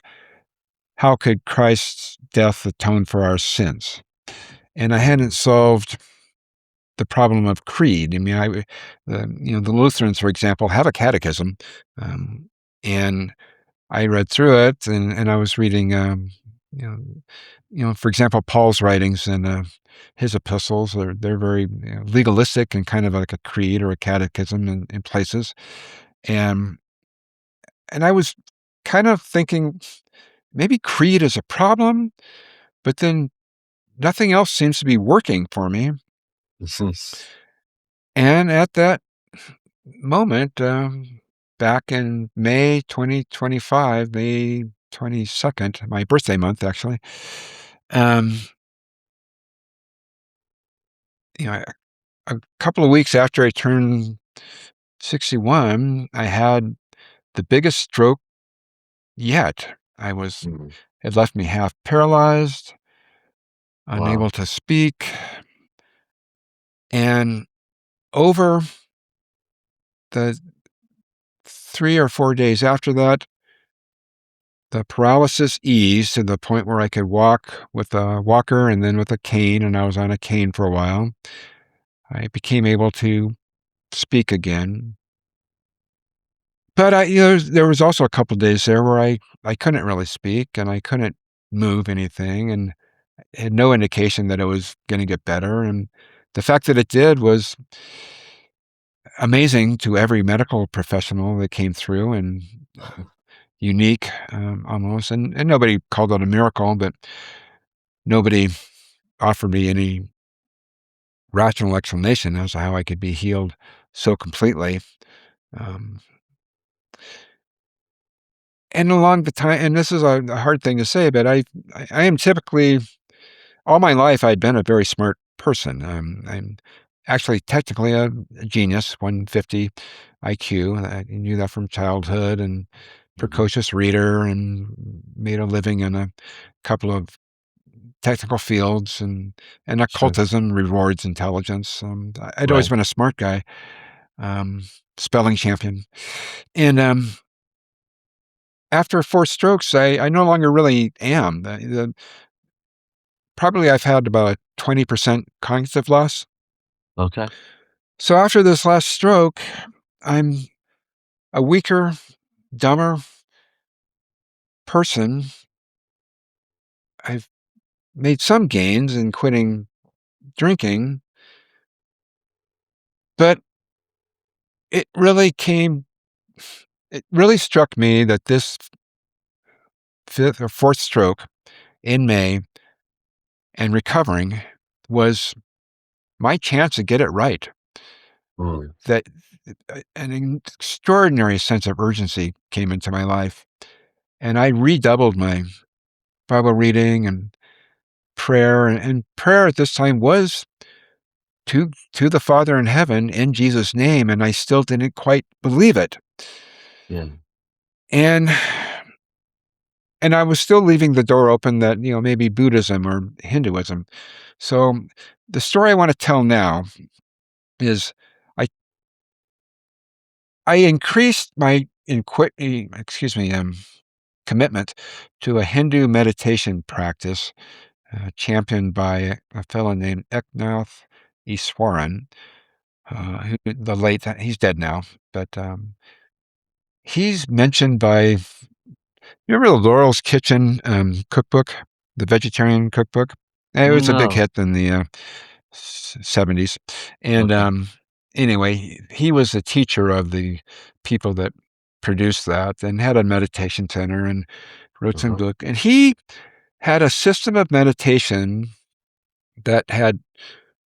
how could Christ's death atone for our sins, and I hadn't Mhm. solved the problem of creed. I mean, the Lutherans, for example, have a catechism, um, and I read through it, and I was reading, you know, for example, Paul's writings and his epistles. They're very legalistic and kind of like a creed or a catechism in places, and and I was kind of thinking maybe creed is a problem, but then nothing else seems to be working for me. Mhm. And at that moment, back in May 2025, May 22nd, my birthday month, actually, um, a couple of weeks after I turned 61, I had the biggest stroke yet. Mhm. It left me half paralyzed, unable Wow. to speak. And over the 3 or 4 days after that, the paralysis eased to the point where I could walk with a walker and then with a cane, and I was on a cane for a while. I became able to speak again. But there was also a couple days there where I couldn't really speak and I couldn't move anything and had no indication that it was going to get better. And the fact that it did was amazing to every medical professional that came through and unique almost. And nobody called it a miracle, but nobody offered me any rational explanation as to how I could be healed so completely. Um, and along the time, and this is a hard thing to say, but I am typically all my life, I'd been a very smart person. I'm actually technically a genius, 150 IQ. I knew that from childhood and Mhm. precocious reader and made a living in a couple of technical fields and Sure. occultism rewards intelligence. I'd always Right. been a smart guy, um, spelling champion. And after four strokes, I no longer really am. Probably I've had about a 20% cognitive loss. Okay. So after this last stroke, I'm a weaker, dumber person. I've made some gains in quitting drinking, but it really came, it really struck me that this fifth or fourth stroke in May and recovering was my chance to get it right. Mm. That an extraordinary sense of urgency came into my life, and I redoubled my Bible reading and prayer. And prayer at this time was to the Father in heaven in Jesus' name, and I still didn't quite believe it. Yeah. And and I was still leaving the door open that, maybe Buddhism or Hinduism. So the story I want to tell now is I I increased my commitment to a Hindu meditation practice championed by a fellow named Eknath Easwaran, he's dead now, but he's mentioned by, remember the Laurel's Kitchen cookbook, the vegetarian cookbook? It was a big No. hit in the 70s. And Okay. anyway, he was the teacher of the people that produced that and had a meditation center and wrote some Uh-huh. book. And he had a system of meditation that had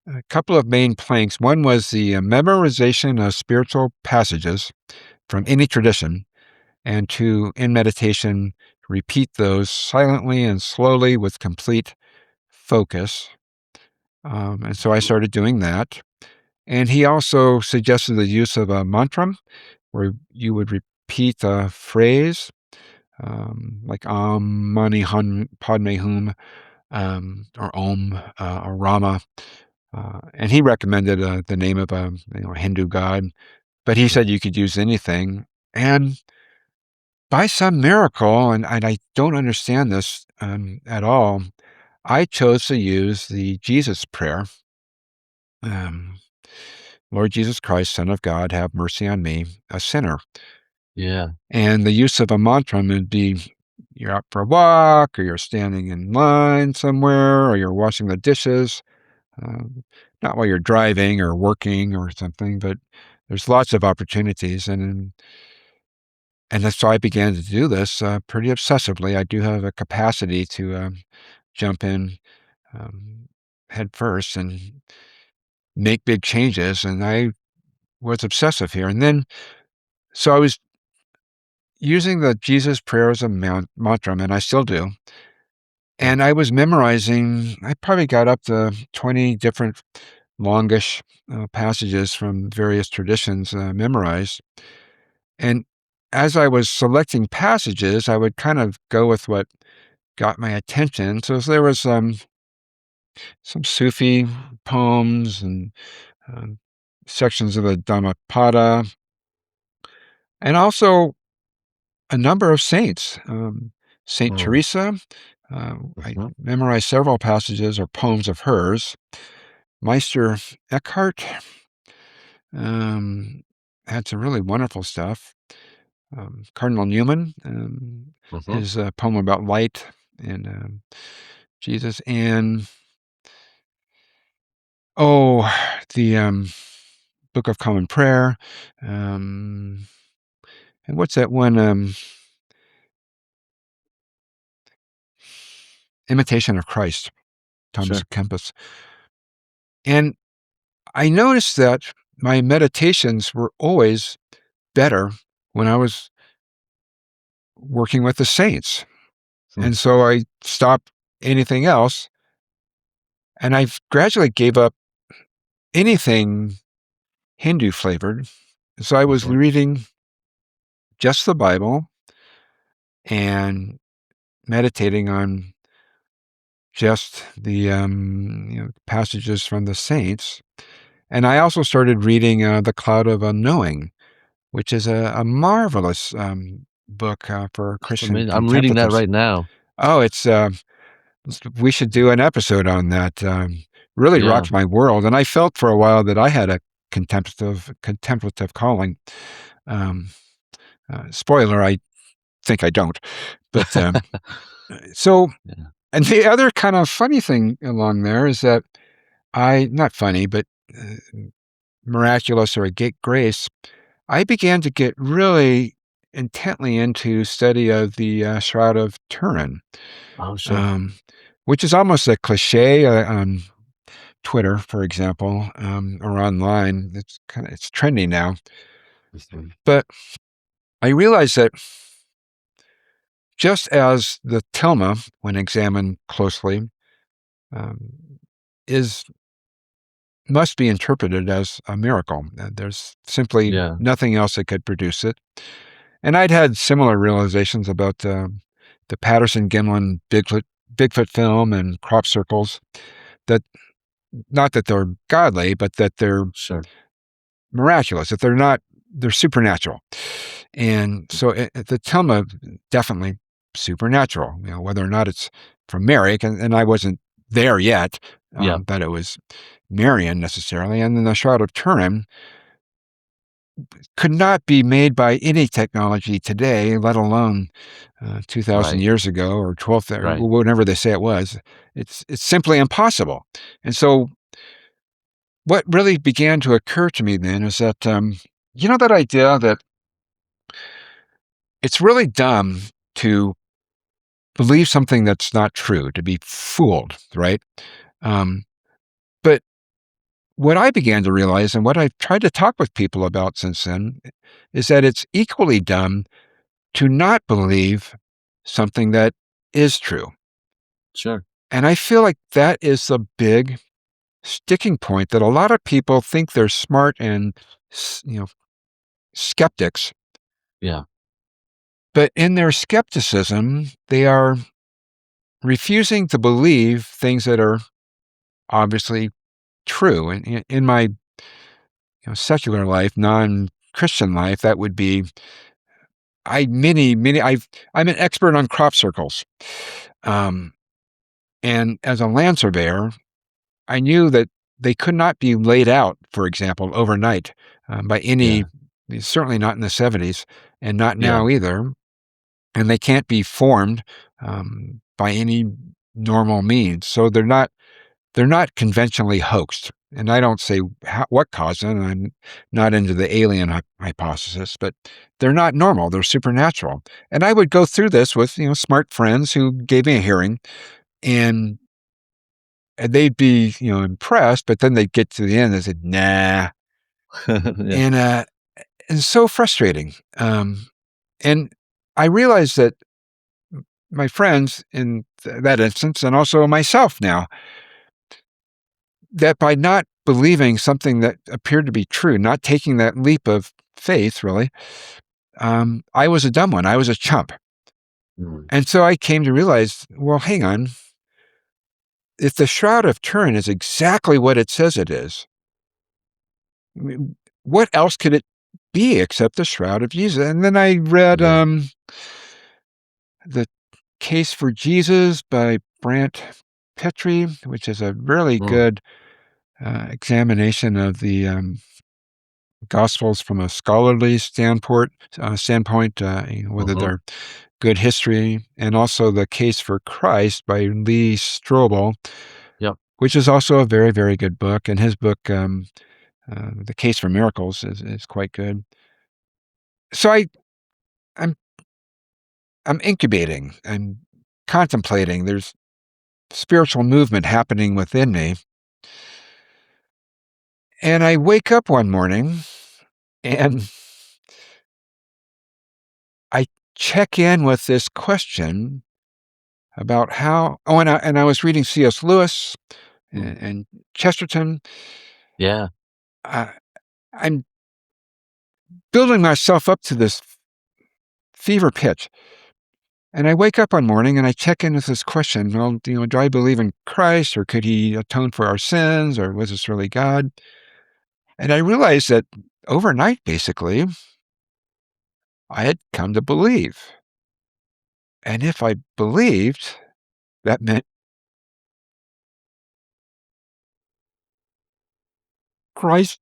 a couple of main planks. One was the memorization of spiritual passages from any tradition, and to, in meditation, repeat those silently and slowly with complete focus. And so I Mhm. started doing that. And he also suggested the use of a mantra where you would repeat a phrase like Mani Padme Hum, or Om, or Rama. And he recommended the name of a Hindu god, but he said Mhm. you could use anything. And by some miracle, and I don't understand this at all, I chose to use the Jesus prayer. Um, Lord Jesus Christ, Son of God, have mercy on me, a sinner. Yeah. And the use of a mantra would be you're out for a walk, or you're standing in line somewhere, or you're washing the dishes. Um, Not while you're driving or working or something, but there's lots of opportunities. And that's why I began to do this pretty obsessively. I do have a capacity to jump in um, head first and make big changes. And I was obsessive here. And then, so I was using the Jesus prayer as a mantra, and I still do. Yeah. And I was memorizing, I probably got up to 20 different longish passages from various traditions memorized. And as I was selecting passages, I would kind of go with what got my attention. So there was some Sufi poems and um, sections of the Dhammapada, and also a number of saints. Saint Mm. Teresa, I Mhm. memorized several passages or poems of hers. Meister Eckhart um, had some really wonderful stuff. Cardinal Newman, Mhm. his poem about light and Jesus, and oh, the Book of Common Prayer, um, and what's that one? Imitation of Christ, Thomas Sure. Kempis. And I noticed that my meditations were always better when I was working with the saints. Hmm. And so I stopped anything else, and I gradually gave up anything Hindu flavored. So I was Mhm. reading just the Bible and meditating on just the passages from the saints. And I also started reading The Cloud of Unknowing, which is a marvelous book for That's Christian amazing. I'm reading that contemplatives. right now. Oh, it's we should do an episode on that. Really Yeah. rocked my world, and I felt for a while that I had a contemplative calling. Um, Spoiler: I think I don't. But so, Yeah. and the other kind of funny thing along there is that not funny, but uh, miraculous or a grace. I began to get really intently into study of the Shroud of Turin, Oh, sure. um, which is almost a cliche on Twitter, for example, or online. It's trendy now. Mhm. But I realized that just as the tilma, when examined closely, um, is must be interpreted as a miracle. There's simply Yeah. nothing else that could produce it. And I'd had similar realizations about the Patterson-Gimlin Bigfoot film and crop circles. That not that they're godly, but that they're Sure. miraculous. That they're supernatural. And so the Tilma definitely supernatural. Whether or not it's from Merrick, and I wasn't there yet, Yeah. that it was Marian necessarily. And then the Shroud of Turin could not be made by any technology today, let alone 2,000 Right. years ago or 12, or Right. whatever they say it was. It's simply impossible. And so what really began to occur to me then is that, that idea that it's really dumb to believe something that's not true, to be fooled, right? Um, but what I began to realize and what I've tried to talk with people about since then is that it's equally dumb to not believe something that is true. Sure. And I feel like that is the big sticking point that a lot of people think they're smart and, skeptics, Yeah. but in their skepticism, they are refusing to believe things that are obviously true. And in my secular life, non-Christian life, that would be I'm an expert on crop circles. Um, and as a land surveyor, I knew that they could not be laid out, for example, overnight by Yeah. any, certainly not in the 70s and not Yeah. now either. And they can't be formed by any normal means. So they're not conventionally hoaxed. And I don't say what caused them. I'm not into the alien hypothesis, but they're not normal. They're supernatural. And I would go through this with smart friends who gave me a hearing, and they'd be impressed, but then they'd get to the end and said, "Nah," Yeah. and so frustrating. And I realized that my friends in that instance, and also myself now, that by not believing something that appeared to be true, not taking that leap of faith, really, I was a dumb one. I was a chump. Mm. And so I came to realize, well, hang on. If the Shroud of Turin is exactly what it says it is, I mean, what else could it be except the Shroud of Jesus? And then I read Yeah. The Case for Jesus by Brant Petrie, which is a really Mm. good examination of the Gospels from a scholarly standpoint, whether Mhm. they're good history, and also The Case for Christ by Lee Strobel, Yep. which is also a very, very good book. And his book, The Case for Miracles, is quite good. So I'm I'm incubating. I'm contemplating. There's spiritual movement happening within me, and I wake up one morning and I check in with this question about how. Oh, and I was reading C.S. Lewis Mm. and Chesterton. Yeah. I, I'm building myself up to this fever pitch, and I wake up one morning and I check in with this question. Well, do I believe in Christ, or could He atone for our sins, or was this really God? And I realized that overnight, basically, I had come to believe. And if I believed, that meant Christ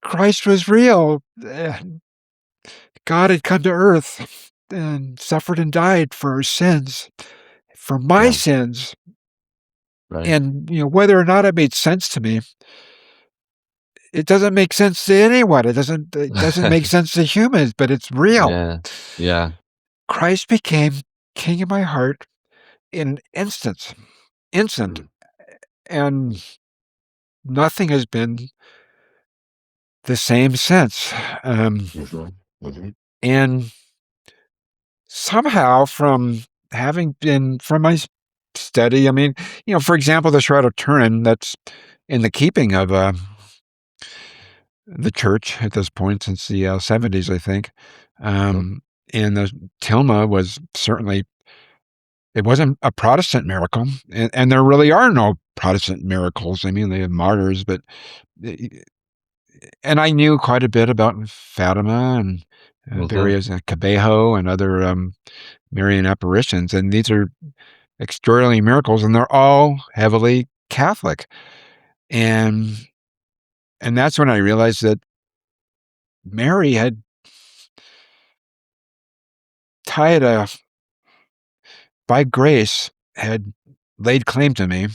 Christ was real. God had come to earth and suffered and died for our sins, for my Yeah. sins. Right. And whether or not it made sense to me, it doesn't make sense to anyone. It doesn't make sense to humans, but it's real. Yeah. Yeah. Christ became king of my heart in an instant, Mm. and nothing has been the same since. Mhm. Mhm. And somehow, from my study, I mean, for example, the Shroud of Turin, that's in the keeping of the church at this point since the 70s, I think. Mhm. And the tilma was certainly, it wasn't a Protestant miracle, and there really are no Protestant miracles. I mean, they have martyrs, but and I knew quite a bit about Fatima and Mhm. various Cabejo and other Marian apparitions, and these are extraordinary miracles, and they're all heavily Catholic. And that's when I realized that Mary had tied a by grace, had laid claim to me,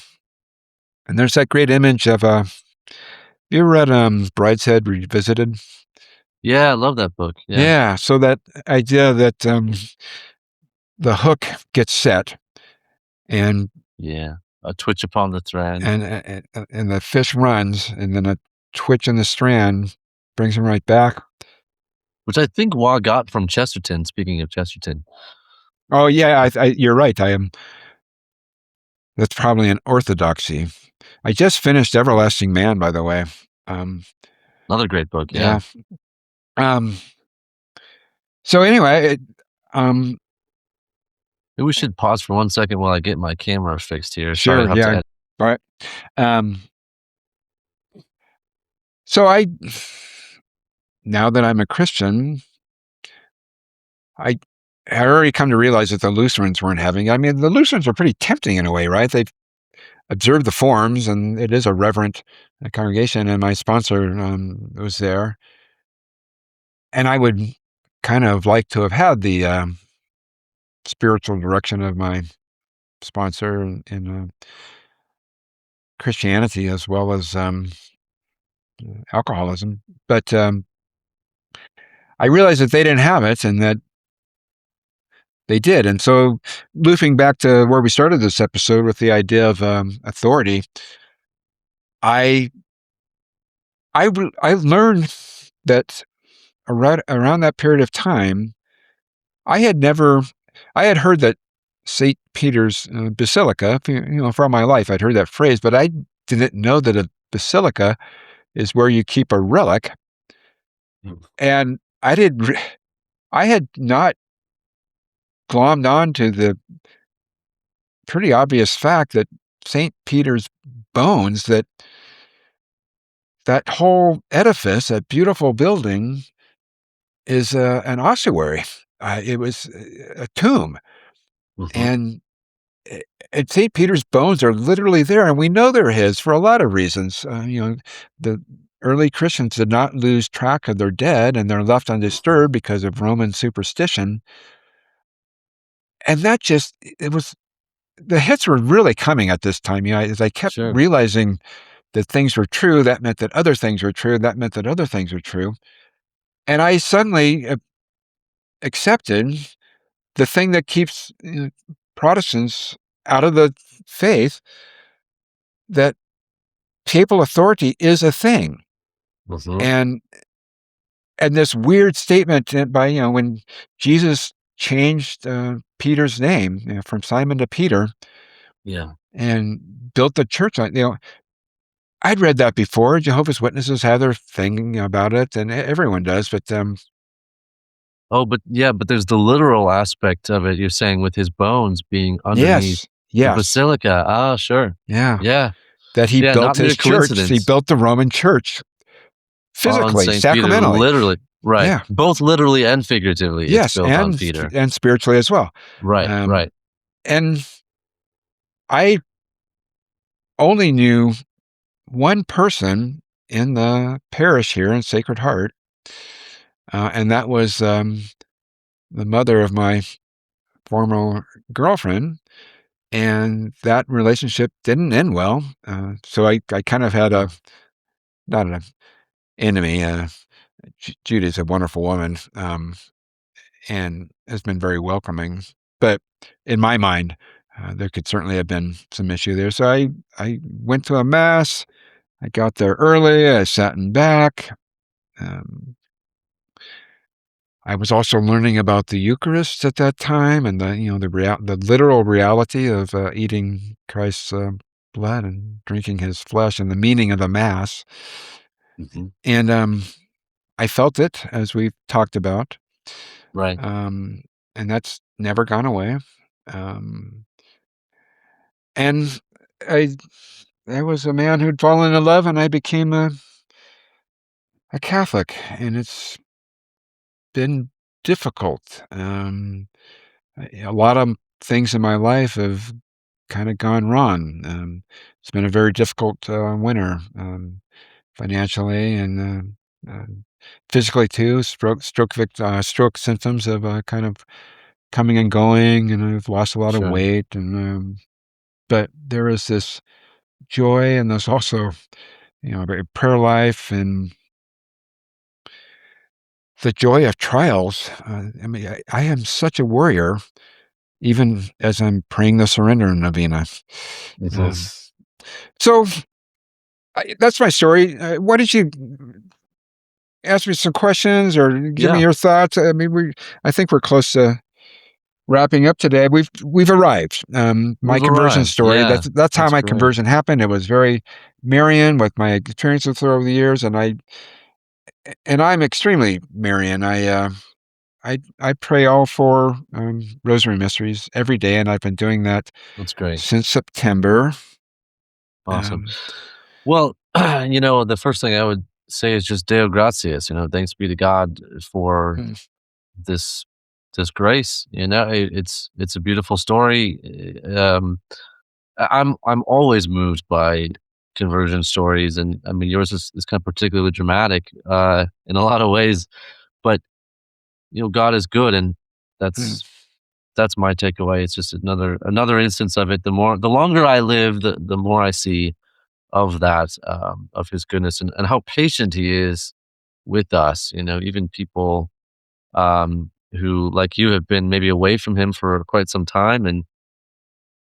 And there's that great image of you ever read Brideshead Revisited? Yeah, I love that book. Yeah. Yeah. So that idea that the hook gets set and Yeah. A twitch upon the thread, and the fish runs, and then a twitch in the strand brings him right back. which I think Wa got from Chesterton, speaking of Chesterton. Oh yeah, you're right. I am. That's probably an orthodoxy. I just finished Everlasting Man, by the way. Um, Another great book, yeah. yeah. Um, so anyway, um, Maybe we should pause for 1 second while I get my camera fixed here. Sorry, sure, I'll have to yeah, edit. all right. Um, so now that I'm a Christian, I had already come to realize that the Lutherans weren't having. I mean, the Lutherans are pretty tempting in a way, right? They've observed the forms, and it is a reverent congregation. And my sponsor was there, and I would kind of like to have had the spiritual direction of my sponsor in Christianity as well as alcoholism. But I realized that they didn't have it and that they did. And so, looping back to where we started this episode with the idea of authority, I I learned that around that period of time, I had never, I had heard that St. Peter's Basilica, for all my life, I'd heard that phrase, but I didn't know that a basilica is where you keep a relic. Mm. And I had not glommed on to the pretty obvious fact that St. Peter's bones, that whole edifice, that beautiful building, is an ossuary. It was a tomb, Mhm. and and St. Peter's bones are literally there, and we know they're his for a lot of reasons. The early Christians did not lose track of their dead, and they're left undisturbed because of Roman superstition. And that just, it was, the hits were really coming at this time. As I kept Sure. realizing that things were true, that meant that other things were true, that meant that other things were true. And I suddenly accepted the thing that keeps Protestants out of the faith, that papal authority is a thing. Mhm. And this weird statement by, when Jesus changed Peter's name, from Simon to Peter, Yeah. and built the church on, I'd read that before. Jehovah's Witnesses have their thing about it, and everyone does. But Oh, but yeah, but there's the literal aspect of it, you're saying, with his bones being underneath yes, the yes, basilica. Ah, sure. yeah, Yeah. that he Yeah, built not mere his church. He coincidence. built the Roman church On physically, St. Peter, sacramentally. literally. Right. Yeah, Both literally and figuratively, it's yes, built on Peter. and spiritually as well. Right, Um, right. and I only knew one person in the parish here in Sacred Heart, and that was the mother of my former girlfriend. And that relationship didn't end well. So I kind of had Oh, not an enemy. Judy's a wonderful woman, and has been very welcoming. But in my mind, there could certainly have been some issue there. So I went to a mass. I got there early. I sat in back. Um, I was also learning about the Eucharist at that time, and the literal reality of eating Christ's blood and drinking His flesh, and the meaning of the Mass. mhm. And I felt it, as we've talked about, Right. um, and that's never gone away. Um, and I I was a man who'd fallen in love, and I became a Catholic, and it's been difficult. A lot of things in my life have kind of gone wrong. It's been a very difficult winter, financially and physically too. Stroke symptoms have kind of coming and going, and I've lost a lot of Sure. weight. And but there is this joy, and there's also, a prayer life and the joy of trials. I mean, I am such a warrior, even as I'm praying the surrender novena. Mhm. Um, so that's my story. Why don't you ask me some questions or give me Yeah, your thoughts? I mean, I think we're close to wrapping up today. We've arrived. My we've conversion arrived. story. Yeah, That's how that's my great. conversion happened. It was very Marian with my experiences over the years, and I'm extremely Marian. I pray all 4 Rosary Mysteries every day, and I've been doing that That's great. since September. Awesome. Um, Well, the first thing I would say is just Deo gratias. Thanks be to God for mm, this this grace. It's a beautiful story. I'm always moved by conversion stories, and I mean yours is kind of particularly dramatic in a lot of ways. But God is good, and mm, that's my takeaway. It's just another instance of it. The longer I live, the more I see of that, of His goodness, and how patient He is with us. Even people who, like you, have been maybe away from Him for quite some time,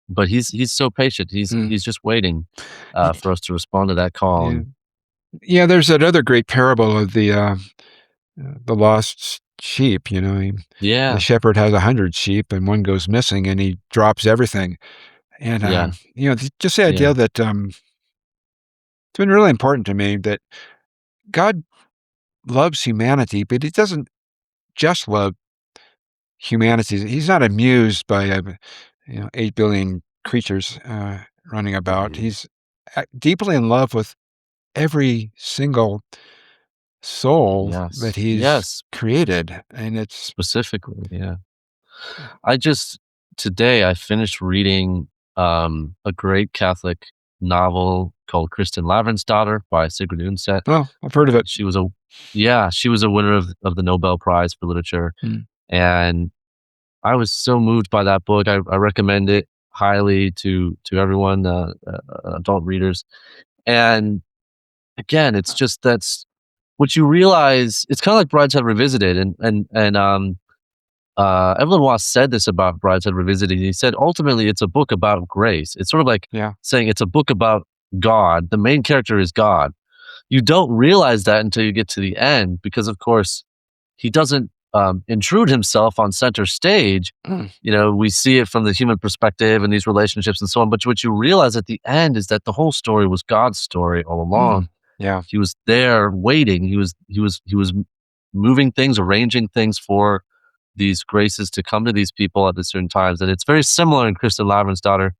but He's so patient. He's mm. He's just waiting Y- for us to respond to that call. Yeah, And yeah. There's that other great parable of the lost sheep. The yeah, shepherd has 100 sheep, and one goes missing, and he drops everything. And yeah, just the yeah, idea that it's been really important to me that God loves humanity, but He doesn't just love humanity. He's not amused by 8 billion creatures running about. mhm, He's deeply in love with every single soul that yes, He's yes, created, and it's specifically, yeah. I just Today I finished reading a great Catholic novel called Kristen Lavransdatter by Sigrid Undset. well, I've heard of it. She was a Yeah, she was a winner of the Nobel Prize for Literature, Mm, and I was so moved by that book. I recommend it highly to everyone, adult readers. And again, it's just that's what you realize. It's kind of like Brideshead Revisited, and Evelyn Waugh said this about Brideshead Revisited. He said, ultimately, it's a book about grace. It's sort of like yeah. saying it's a book about God. The main character is God. You don't realize that until you get to the end, because, of course, he doesn't intrude himself on center stage. Mm, We see it from the human perspective and these relationships and so on. But what you realize at the end is that the whole story was God's story all along. mm, yeah. He was there waiting. He was moving things, arranging things for these graces to come to these people at the certain times. And it's very similar in Kristen Lavran's daughter.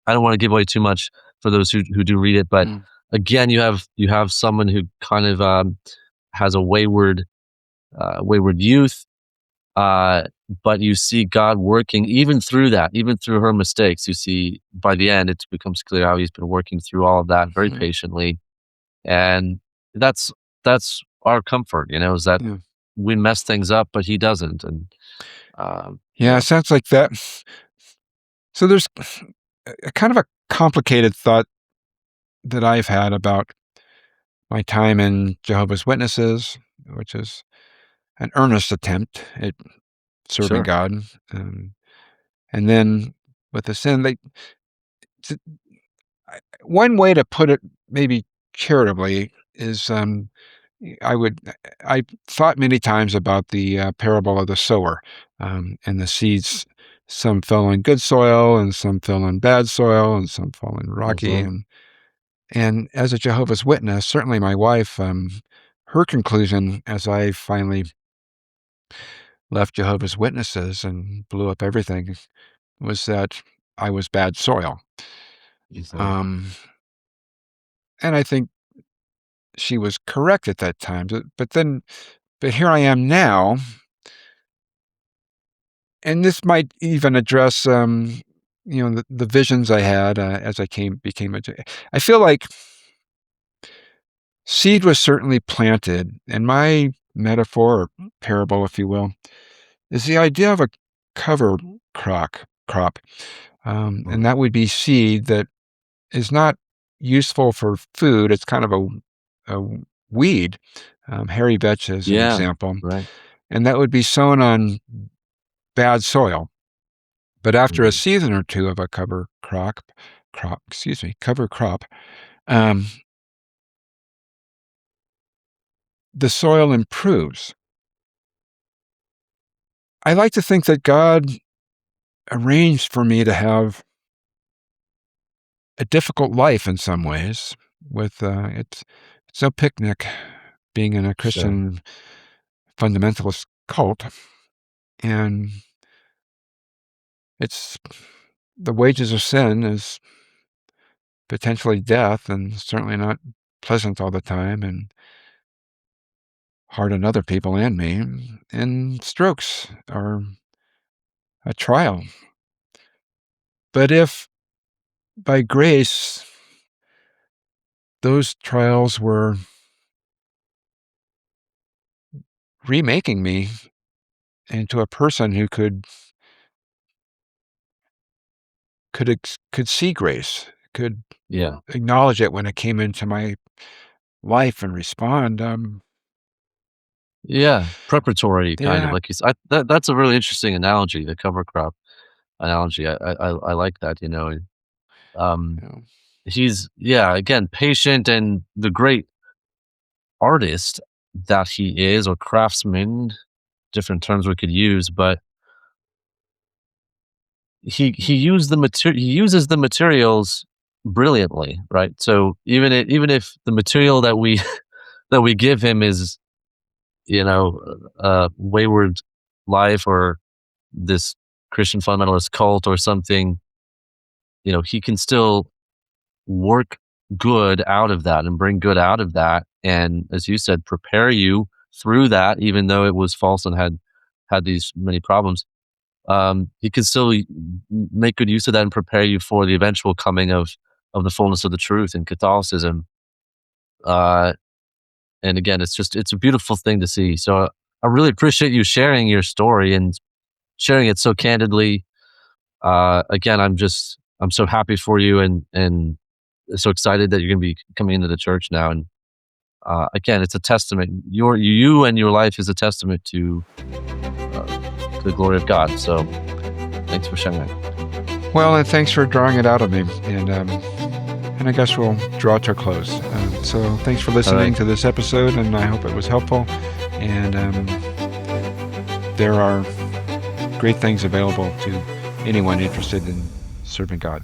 I don't want to give away too much for those who do read it, but Mm, again, you have someone who kind of has a wayward youth, uh, but you see God working even through that, even through her mistakes. You see by the end, it becomes clear how He's been working through all of that very mm, patiently, and that's our comfort. Is that yeah. we mess things up, but He doesn't, and Yeah, yeah, it sounds like that. So there's a kind of a complicated thought that I've had about my time in Jehovah's Witnesses, which is an earnest attempt at serving sure, God. Um, and then with the sin, t- one way to put it, maybe charitably, is I thought many times about the parable of the sower and the seeds. Some fell in good soil, and some fell in bad soil, and some fell in rocky. hmm And as a Jehovah's Witness, certainly my wife, her conclusion as I finally left Jehovah's Witnesses and blew up everything was that I was bad soil. hmm Um, and I think she was correct at that time. But here I am now, and this might even address, the visions I had as I became I feel like seed was certainly planted, and my metaphor or parable, if you will, is the idea of a cover crop, and that would be seed that is not useful for food. It's kind of a weed, hairy vetch as an Yeah. example, Right. and that would be sown on bad soil. But after a Mm. season or two of a cover crop, um, the soil improves. I like to think that God arranged for me to have a difficult life in some ways. With it's no picnic being in a Sure. Christian fundamentalist cult, and it's the wages of sin is potentially death, and certainly not pleasant all the time, and hard on other people and me. And strokes are a trial. But if by grace those trials were remaking me into a person who could see grace, could Yeah. acknowledge it when it came into my life and respond, Yeah. Preparatory, kind of yeah, like you said. That's a really interesting analogy, the cover crop analogy. I like that. Um, you know, he's, yeah, again, patient and the great artist that he is, or craftsman, different terms we could use, but he uses the materials brilliantly, right? So even if the material that we that we give him is, wayward life, or this Christian fundamentalist cult or something, he can still work good out of that and bring good out of that. And as you said, prepare you through that, even though it was false and had these many problems. He can still make good use of that and prepare you for the eventual coming of the fullness of the truth in Catholicism. Uh, and again, it's a beautiful thing to see. So I really appreciate you sharing your story and sharing it so candidly. Again, I'm so happy for you, and so excited that you're going to be coming into the church now. And again, it's a testament. You and your life is a testament to the glory of God. So thanks for sharing that. well, and thanks for drawing it out of me, and I guess we'll draw to a close. So thanks for All listening right. to this episode, and I hope it was helpful. And there are great things available to anyone interested in serving God.